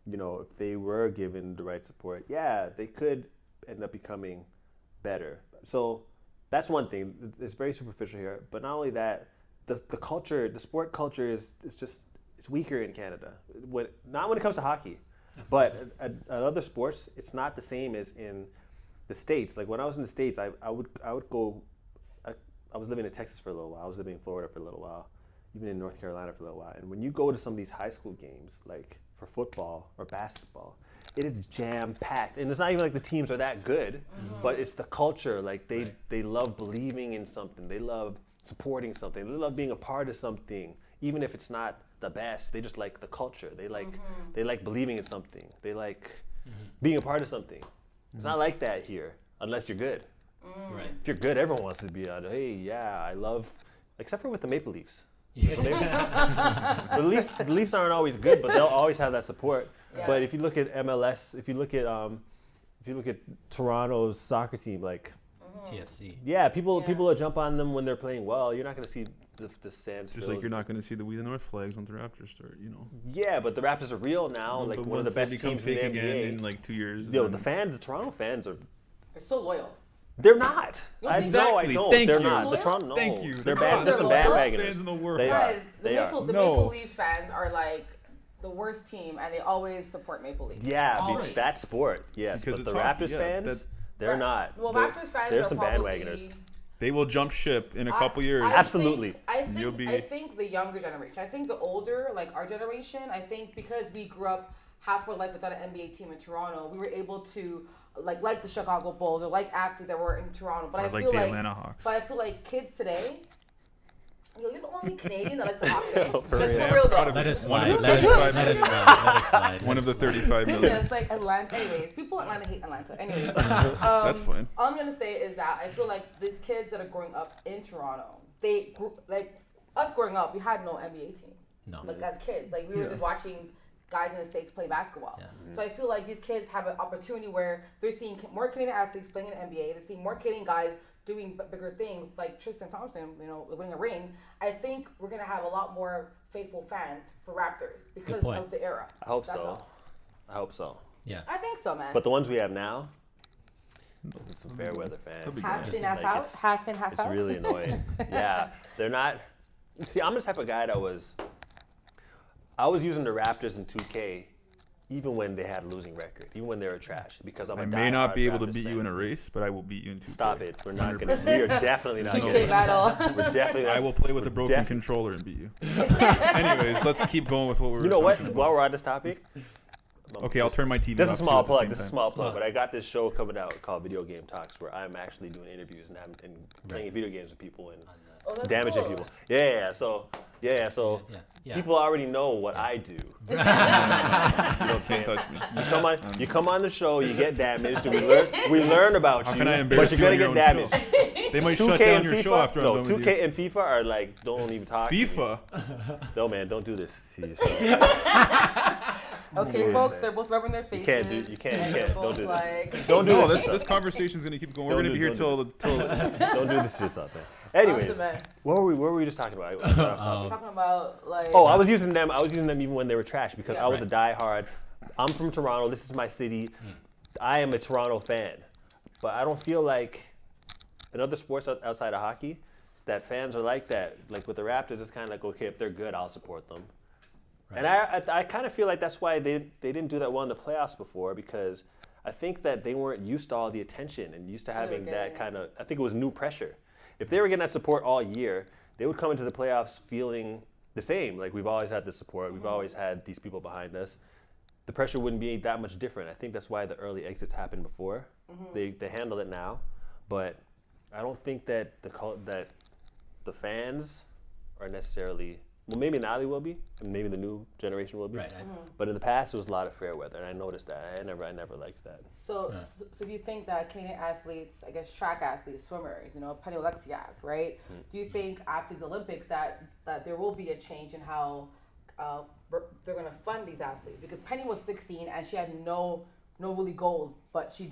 you know, if they were given the right support, yeah, they could end up becoming better. So that's one thing. It's very superficial here. But not only that, the culture, the sport culture is just, it's weaker in Canada. Not when it comes to hockey. But at other sports, it's not the same as in the States. Like, when I was in the States, I would go. I was living in Texas for a little while. I was living in Florida for a little while, even in North Carolina for a little while. And when you go to some of these high school games, like for football or basketball, it is jam packed. And it's not even like the teams are that good, but it's the culture. Like, they love believing in something. They love supporting something. They love being a part of something, even if it's not the best. They just like the culture. They like believing in something. They like being a part of something. It's not like that here unless you're good. Right. If you're good, everyone wants to be on. Hey, yeah, I love, except for with the Maple Leafs. Yeah. The Leafs aren't always good, but they'll always have that support. Yeah. But if you look at MLS, if you look at Toronto's soccer team, like, TFC. yeah, people will jump on them when they're playing well. You're not going to see the stands Just filled. like you're not going to see the We the North flags once the Raptors start, you know. Yeah, but the Raptors are real now. But Like, one of the once they best become teams in fake the again NBA. in like 2 years. Yo, then- the Toronto fans are. They're so loyal. They're not. I Exactly. don't. Thank they're you. not. The Toronto. No. Thank you. They're not. bad. There's some They're the worst bandwagoners. fans in the world. They are. Guys, the They Maple, are. the No. Maple Leafs fans are like the worst team, and they always support Maple Leafs. Yeah, Always. that sport. Yes, Because but it's the hockey, Raptors yeah, fans, they're not. Well, They're- Raptors fans There's are some probably bandwagoners. They will jump ship in a couple years. Absolutely. You'll be- I think the younger generation. I think the older, like our generation. I think because we grew up half our life without an NBA team in Toronto, we were able to like the Chicago Bulls or like athletes that were in Toronto. But Or I like feel the like, Atlanta Hawks. but I feel like kids today. You're the only Canadian that likes the Hawks. Like, For for real. real Proud though. of Let it. us One slide. of the Let us 35 let us million. slide. Let us slide. One of the Let us slide. 35 Yeah, million. it's like Atlanta. Anyways, people in Atlanta hate Atlanta. Anyways, That's fine. All I'm gonna say is that I feel like these kids that are growing up in Toronto, they grew, like us growing up, we had no NBA team. No. Like as kids, like we were Yeah. just watching guys in the States play basketball. Yeah. So I feel like these kids have an opportunity where they're seeing more Canadian athletes playing in the NBA. They're seeing more Canadian guys doing bigger things, like Tristan Thompson, you know, winning a ring. I think we're gonna have a lot more faithful fans for Raptors because point. of the era. I hope That's so. all. I hope so. Yeah. I think so, man. But the ones we have now, those are some fair weather fans. That'd be half good. in, half Like, out. it's- Half in, half It's out. really annoying. Yeah, they're not. See, I'm the type of guy that I was using the Raptors in 2K, even when they had a losing record, even when they were trash, because I'm a I may not diehard be able to Raptors beat fan. you in a race, but I will beat you in 2K. Stop it. We're not 100%. gonna. We are definitely not 2K getting. battle. We're definitely. Not, I will play with a we're broken def- controller and beat you. Anyways, let's keep going with what we were You know what? talking about. While we're on this topic, Okay, I'll turn my TV this off is a too small at the plug. same This is a time. small plug. Small. But I got this show coming out called Video Game Talks, where I'm actually doing interviews and playing video games with people and Oh, that's damaging cool. people. Yeah. So Yeah. people already know what I do. You can't touch me. You come on the show, you get damaged, and we learn about How you. can I but embarrass you're you gonna on get your own damaged. show? They might 2K shut down and your FIFA, show after no, I'm done with 2K you. and FIFA are like, don't even talk. to me. FIFA? No man, don't do this to yourself. Okay, Yeah. folks, they're both rubbing their faces. can't do- you can't- and they're don't both do this. like, Don't do No, this. this conversation's gonna keep going. We're Don't gonna be do- here don't till Don't do this to yourself, man. Anyways, Awesome, man. what were we just talking about? We're talking about like. Oh, I was using them even when they were trash because Yeah. I was a diehard. I'm from Toronto. This is my city. I am a Toronto fan, but I don't feel like in other sports outside of hockey that fans are like that. Like with the Raptors, it's kind of like, okay, if they're good, I'll support them. And I kind of feel like that's why they didn't do that well in the playoffs before, because I think that they weren't used to all the attention and used to having that getting- kind of, I think it was new pressure. If they were getting that support all year, they would come into the playoffs feeling the same. Like, we've always had this support. We've always had these people behind us. The pressure wouldn't be that much different. I think that's why the early exits happened before. They handle it now. But I don't think that the fans are necessarily well, maybe now they will be, and maybe the new generation will be. Right. But in the past, it was a lot of fair weather, and I noticed that. I never liked that. So, Yeah. so do you think that Canadian athletes, I guess track athletes, swimmers, Penny Oleksiak, right? Do you think after the Olympics that there will be a change in how they're going to fund these athletes? Because Penny was 16 and she had no really goals, but she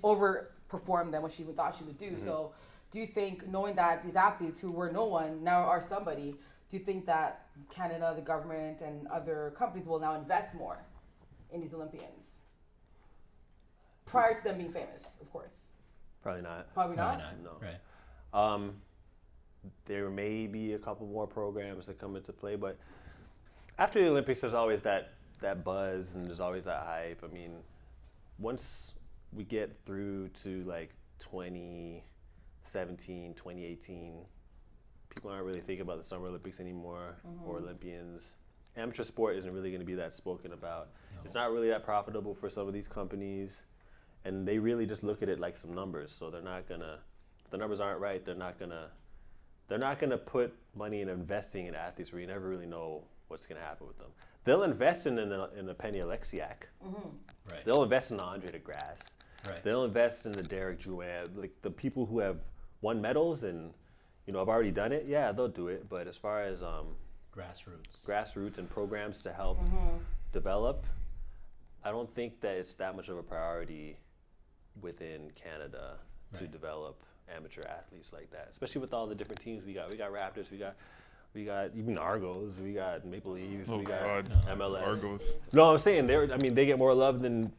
overperformed than what she thought she would do. So, do you think, knowing that these athletes who were no one now are somebody, do you think that Canada, the government, and other companies will now invest more in these Olympians? Prior to them being famous, of course. Probably not. Probably not? No. Right. There may be a couple more programs that come into play, but after the Olympics, there's always that buzz and there's always that hype. I mean, once we get through to like 2017, 2018, people aren't really thinking about the Summer Olympics anymore or Olympians. Amateur sport isn't really going to be that spoken about. No. It's not really that profitable for some of these companies, and they really just look at it like some numbers. So they're not gonna, if the numbers aren't right, they're not gonna put money in investing in athletes where you never really know what's gonna happen with them. They'll invest in a Penny Oleksiak. Right. They'll invest in the Andre DeGrasse. Right. They'll invest in the Derek Drouin, like the people who have won medals and have already done it. Yeah, they'll do it. But as far as grassroots and programs to help develop, I don't think that it's that much of a priority within Canada to Right. develop amateur athletes like that. Especially with all the different teams we got. We got Raptors. We got even Argos. We got Maple Leafs. Oh we got God, MLS. Argos. No, I'm saying they get more love than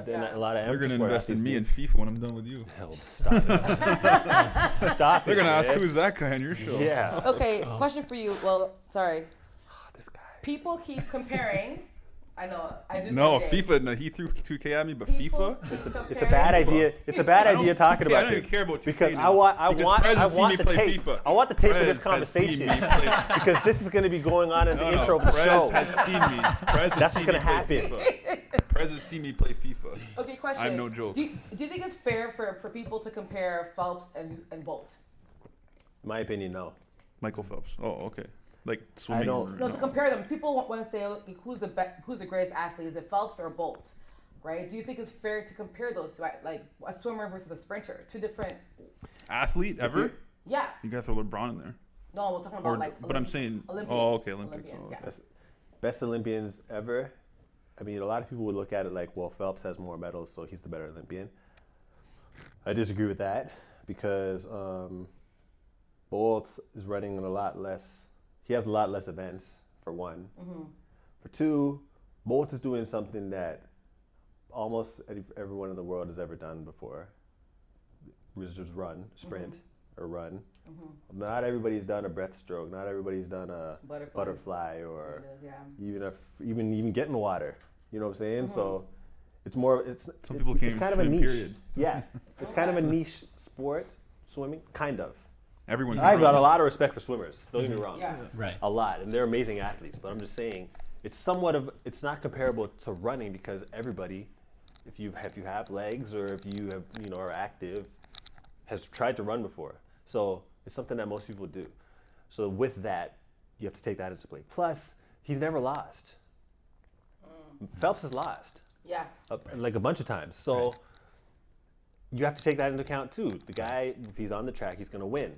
Yeah. a lot of They're amateur gonna sport invest in athletes me do. in FIFA when I'm done with you. Hell, stop it. Stop They're it, gonna ask man. who's that guy on your show. Yeah. Okay, question for you. Well, sorry. This guy. People keep comparing. I know. I do. No, this every day. FIFA. No, he threw 2K at me, but People FIFA. keep It's a comparing- bad idea. It's a bad I don't- idea talking 2K, I about don't this. even care about 2K Because I anymore. want Because Prez has seen me the play tape. FIFA. I want the tape of Prez this has seen conversation me play- because this is going to be going on in the No, intro of the Prez show. has seen me. Prez has That's seen gonna me play happen. FIFA. Prez has seen me play FIFA. Okay, question. I'm no joke. Do you think it's fair for people to compare Phelps and Bolt? In my opinion, no. Michael Phelps. Oh, okay. Like swimming. don't- or- No, to compare them. People want to say like, who's the greatest athlete? Is it Phelps or Bolt? Right? Do you think it's fair to compare those two, like a swimmer versus a sprinter? Two different. Athlete ever? Yeah. You gotta throw LeBron in there. No, we're talking Or, about like. but I'm saying. Olympians. Oh, okay, Olympics. Olympians, Oh, yeah. okay. Best Olympians ever. I mean, a lot of people would look at it like, well, Phelps has more medals, so he's the better Olympian. I disagree with that because Bolt is running a lot less. He has a lot less events, for one. For two, Bolt is doing something that almost everyone in the world has ever done before, which is just run, sprint, or run. Not everybody's done a breaststroke. Not everybody's done a butterfly or Yeah. even get in the water. You know what I'm saying? So it's more. Some people can't it's kind even of a swim, niche. period. Yeah, it's kind of a niche sport. Swimming, kind of. Everyone. I've can got run. a lot of respect for swimmers. Don't get me wrong. Yeah. Right. A lot, and they're amazing athletes. But I'm just saying, it's somewhat of. It's not comparable to running because everybody, if you have legs or if you have are active, has tried to run before. So it's something that most people do. So with that, you have to take that into play. Plus, he's never lost. Phelps has lost Yeah. like a bunch of times. So Right. you have to take that into account too. The guy, if he's on the track, he's going to win.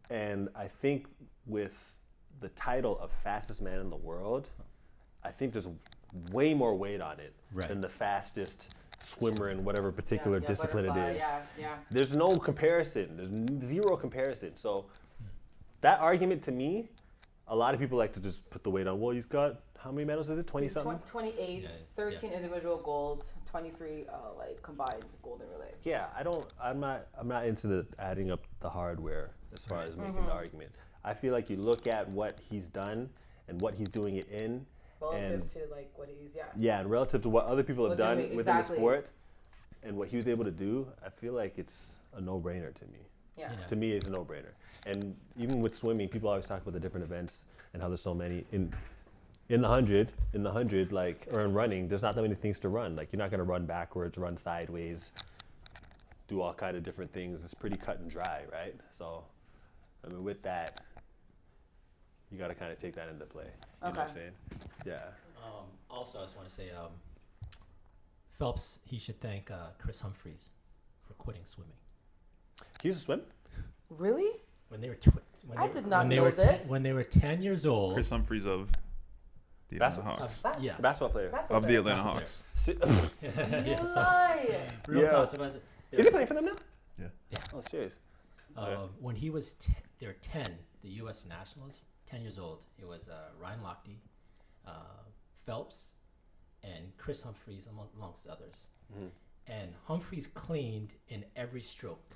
And I think with the title of fastest man in the world, I think there's way more weight on it Right. than the fastest swimmer in whatever particular Yeah, discipline it butterfly, is. Yeah. There's no comparison. There's zero comparison. So that argument to me, a lot of people like to just put the weight on. Well, he's got how many medals is it? 20 something. 28, Yeah, 13 individual gold, 23 like combined golden relay. Yeah, I'm not into the adding up the hardware as far as making the argument. I feel like you look at what he's done and what he's doing it in, Relative and to like what he's and relative to what other people have What done doing- within the exactly. sport and what he was able to do, I feel like it's a no-brainer to me. Yeah. Yeah. To me, it's a no-brainer. And even with swimming, people always talk about the different events and how there's so many in the 100, like, or in running, there's not that many things to run. Like, you're not gonna run backwards, run sideways, do all kind of different things. It's pretty cut and dry, right? So, I mean, with that, you got to kind of take that into play. You know what I'm Okay. saying? Yeah. Also, I just want to say, Phelps, he should thank Chris Humphreys for quitting swimming. He used to swim? Really? When they were I did not when they know were this. when they were 10 years old. Chris Humphreys of the Atlanta Basketball. Hawks. Yeah. Basketball player. Basketball Of the player. Atlanta Basketball Hawks. Si- You Yeah, so- lie. real Yeah. talk. So that's- Is he playing for them now? Yeah. Yeah. Oh, serious. When he was, they were 10, the U.S. Nationals, 10 years old. It was Ryan Lochte, Phelps, and Chris Humphreys, amongst others. Mhm. And Humphreys cleaned in every stroke.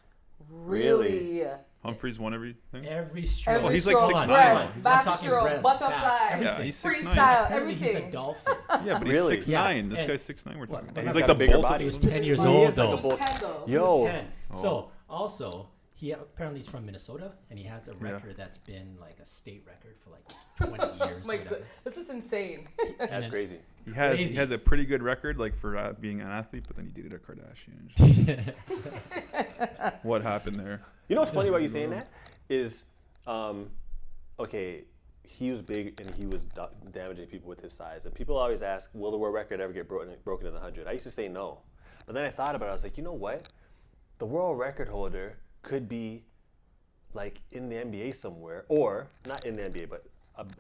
Really? Humphreys won everything. Every stroke. Oh, he's like stroke, 6'9" breast, now. I'm back talking stroke, breast, butterfly, back, Yeah, he's 6'9". freestyle, Apparently he's a everything. dolphin. Yeah, but he's Really? 6'9". This Yeah, guy's 6'9". We're talking What? about. He's He's like got the a bigger bolt. body. He was 10 years He old, is like a though. bull. Kendall. He was Yo. 10. Oh. So, also, he apparently he's from Minnesota, and he has a Yeah. record that's been like a state record for like 20 years. My whatever. God, this is insane. And That's then- crazy. He has Crazy. a pretty good record, like for being an athlete, but then he dated a Kardashian. What happened there? You know what's funny about you saying that is, okay, he was big and he was damaging people with his size. And people always ask, will the world record ever get broken in 100? I used to say no. But then I thought about it. I was like, you know what? The world record holder could be like in the NBA somewhere, or not in the NBA, but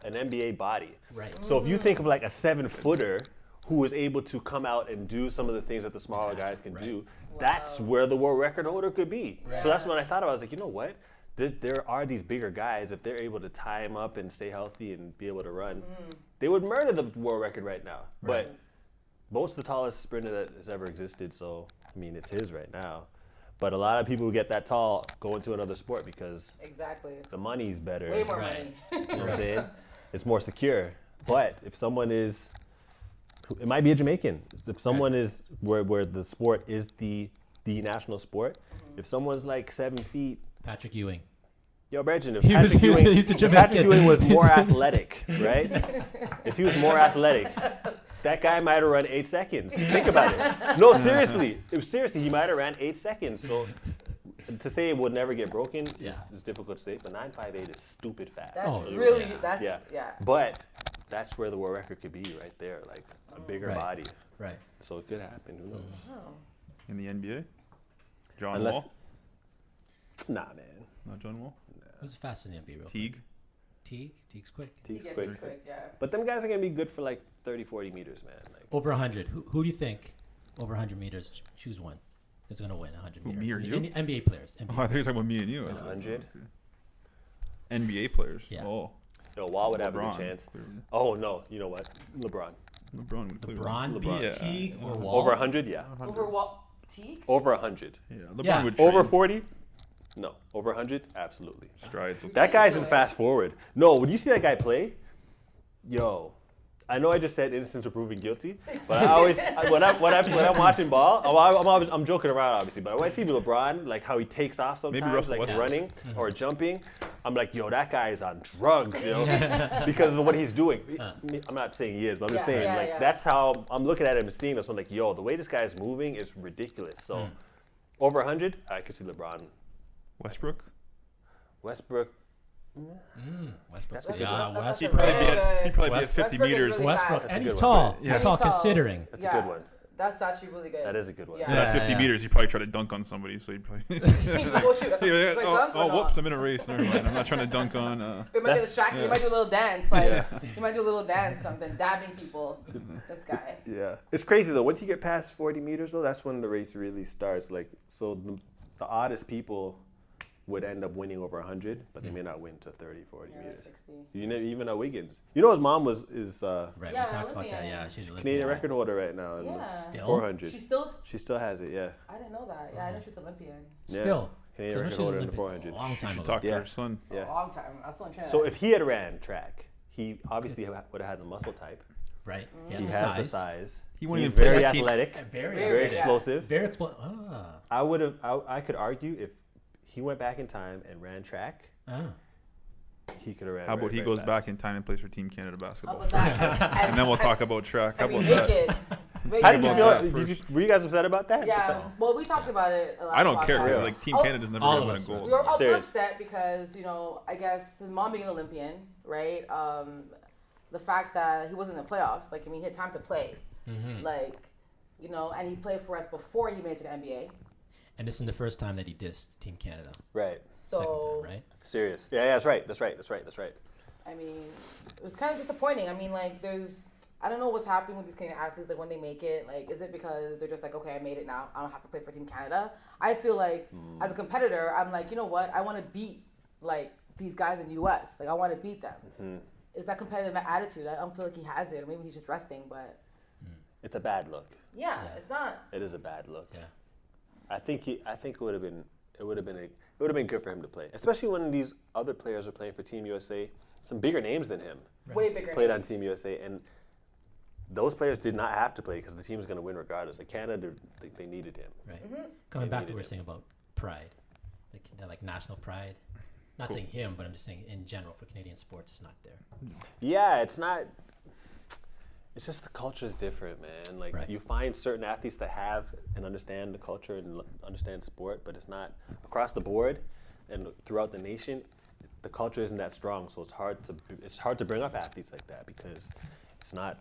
an NBA body. Right. So if you think of like a 7-footer who is able to come out and do some of the things that the smaller guys can Right. do, that's where the world record holder could be. Right. So that's when I thought about it. I was like, you know what? There are these bigger guys, if they're able to tie him up and stay healthy and be able to run, they would murder the world record right now. Right. But Bolt's the tallest sprinter that has ever existed, so I mean it's his right now. But a lot of people who get that tall go into another sport because Exactly. the money's better. Way more Right. money. You know what I'm saying? It's more secure. But if someone is, it might be a Jamaican. If someone is where the sport is the national sport, if someone's like 7 feet, Patrick Ewing. yo, Brendan, if He was- Patrick he was- Ewing, he's a if Patrick Jamaican. Ewing was more athletic, right? If he was more athletic, that guy might have run 8 seconds. Think about it. No, seriously. Seriously, he might have ran 8 seconds. So to say it would never get broken is difficult to say, but 9.58 is stupid fast. That's Oh, really, yeah. that's, Yeah. yeah. But that's where the world record could be right there, like a bigger Right. body. Right. So it could happen. Who knows? Oh. In the NBA? John Unless, Wall? nah, man. Not John Wall? Who's fast in the NBA, real quick? Teague? Teague's quick. He Teague's gets quick. it quick, yeah. But them guys are gonna be good for like 30, 40 meters, man. Like Over 100. Who do you think over 100 meters? Choose one. Is going to win 100 Who, meters. me or you? NBA players. Oh, I NBA. thought you were talking about me and you. I was like, 100. okay. NBA players? Yeah. Oh, yo, Wall would have a LeBron. good chance. Clearly. Oh no, you know what? LeBron. LeBron would clearly. LeBron beats Yeah. Teague or Yeah. Wall. Over 100, yeah. Over what? Teague? Over 100. Yeah, LeBron Yeah. would Over train 40? No. Over 100? Absolutely. strides. That guy's in fast forward. No, when you see that guy play, yo, I know I just said innocent to proven guilty, but I always when I'm watching ball, I'm joking around obviously, but when I see LeBron, like how he takes off sometimes, Russell like Westbrook. running or jumping, I'm like, yo, that guy is on drugs, you know, because of what he's doing. I'm not saying he is, but I'm just saying like that's how I'm looking at him and seeing this. I'm like, yo, the way this guy is moving is ridiculous. So over 100, I could see LeBron. Westbrook? Westbrook. Westbrook's That's a good. good Yeah, one. Westbrook. He'd probably be Very at, he'd probably be at West- 50 Westbrook is meters. really Westbrook. fast. And a he's good tall. one. Yeah. He's tall He's tall. considering. That's a good one. That's actually really good. That is a good one. Yeah. And at 50 Yeah. meters, he'd probably try to dunk on somebody, so he'd probably. Oh, shoot. Yeah, Wait, dunk or oh, not? whoops, I'm in a race. Never mind. I'm not trying to dunk on. You might get distracted. You might do a little dance. Like, Yeah. you might do a little dance, something, dabbing people. This guy. Yeah, it's crazy though. Once you get past 40 meters though, that's when the race really starts. Like, so the oddest people would end up winning over 100, but they may not win to 30, 40 Yeah, meters. 60. You know, even Wiggins. You know his mom is Right, Yeah, we talked about that. Olympian. Yeah, she's Olympian. Canadian record holder right now. And Yeah. Still? 400. She She still has it, yeah. I didn't know that. Yeah, I know she's Olympian. Yeah. Still. Canadian So record she's holder in the Olympian 400. a long You time should ago. talk to Yeah. her son. A Yeah. long time. I was still in Trinidad. So if he had ran track, he obviously would have had the muscle type. Right. He He has has the the size. size. He wouldn't He's even play very for team. athletic, Very, very yeah. explosive. Very explosive. Ah. I could argue if he went back in time and ran track, Ah. he could have ran. How about very, he very goes fast. back in time and plays for Team Canada How basketball? about that? And then we'll talk about track. How And we about make that? it. Wait, How did you yeah. feel? That Did you, first. were you guys upset about that? Yeah, well, we talked about it. I don't care because because like Team Oh, Canada's never all gonna of win a us gold. we were Serious. upset because I guess his mom being an Olympian, right? The fact that he wasn't in the playoffs, like he had time to play, like and he played for us before he made it to the NBA. And this isn't the first time that he dissed Team Canada. Right. Second So time, right? Serious. Yeah, that's right. That's right. I mean, it was kind of disappointing. I mean, like I don't know what's happening with these Canadian athletes. Like when they make it, like is it because they're just like, okay, I made it now, I don't have to play for Team Canada? I feel like as a competitor, I'm like, you know what? I want to beat like these guys in the U.S. Like I want to beat them. It's that competitive attitude. I don't feel like he has it, or maybe he's just resting. But It's a bad look. yeah. It's not. It is a bad look. Yeah. I think it would have been good for him to play, especially when these other players are playing for Team USA. Some bigger names than him Way bigger. played on names. Team USA, and those players did not have to play because the team was going to win regardless. Like Canada, they needed him. Right. Mm-hmm. Coming They back to needed what we're it. saying about pride, like national pride. Not saying him, but I'm just saying in general for Canadian sports, it's not there. Yeah, it's not. It's just the culture is different, man. Like Right. you find certain athletes that have and understand the culture and understand sport, but it's not across the board and throughout the nation. The culture isn't that strong, so it's hard to bring up athletes like that because it's not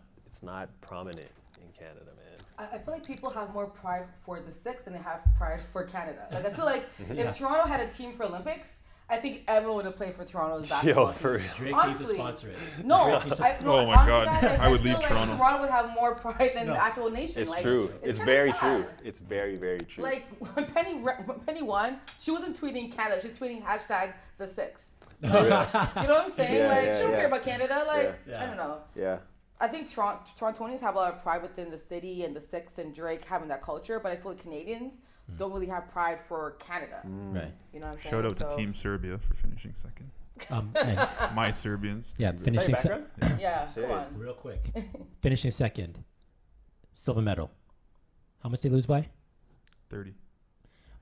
prominent in Canada, man. I feel like people have more pride for the Six than they have pride for Canada. Like I feel like Yeah. if Toronto had a team for Olympics, I think everyone would have played for Toronto's basketball Yo, team. for real. Drake Honestly. needs to sponsor it. No, Drake needs to no, Oh my honestly, God, guys, I would feel leave like Toronto. Toronto would have more pride than No. the actual nation. It's like, true. It's kinda very sad. true. It's very, very true. Like when Penny won, she wasn't tweeting Canada. She was tweeting #the Six. You know what I'm saying? Yeah, like yeah, she don't yeah. care about Canada. Like Yeah. I don't know. yeah. I think Torontonians have a lot of pride within the city and the Six and Drake having that culture, but I feel like Canadians don't really have pride for Canada. Right. You know what I'm saying? Shout out to So, Team Serbia for finishing second. And, My Serbians. yeah, Is that finishing your background? Yeah, come Serious. on. real quick. Finishing second, silver medal. How much they lose by? 30.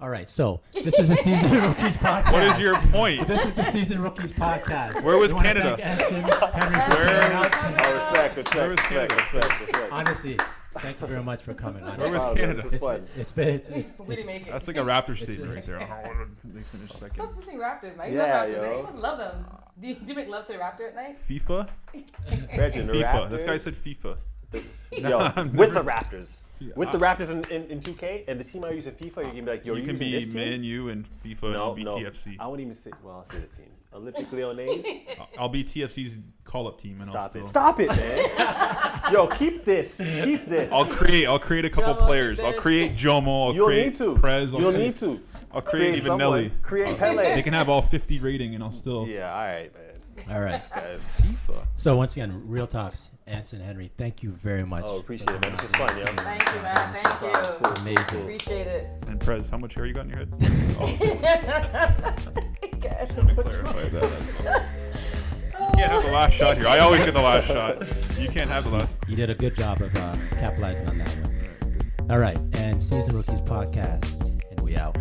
All right, so this is a season rookies podcast. What is your point? This is the season rookies podcast. Where was We wanna Canada? thank Anson, Henry, for Where coming was out tonight. Oh, respect. Where was Canada? Honestly, thank you very much for coming. Where was Wow, Canada? This is fun. It's been We didn't make it. That's like a Raptor statement right there. Oh, they finished second. Fuck Disney Raptors, man. You Yeah, love Raptors, yo. man. You must love them. Do you make love to the Raptor at night? FIFA? Imagine the FIFA. This Raptors- guy said FIFA. Yo, I've with never- the Raptors. With the Raptors in 2K and the team I use in FIFA, you're gonna be like, yo, You you can using be this team? Man U and FIFA No, and be no. TFC. I won't even say. Well, I'll say the team. Olympic Lyonnais. I'll be TFC's call-up team, and Stop I'll it. still. Stop it, man. Yo, keep this. Keep this. I'll create a couple Jomo, players. I'll this. create Jomo. I'll You don't create need to. Prez. You don't need to. I'll create even someone. Nelly. Create Pele. They can have all 50 rating, and I'll still. Yeah, all right, man. all right. Guys. FIFA. So once again, Real Talks, Anson, Henry, thank you very much. Oh, appreciate it, man. This is fun, yo. Thank you, man. Thank you. Amazing. Appreciate it. And Prez, how much hair you got in your head? Just want to clarify that. You can't have the last shot here. I always get the last shot. You can't have the last. You did a good job of capitalizing on that one. All right, and Season Rookies podcast, and we out.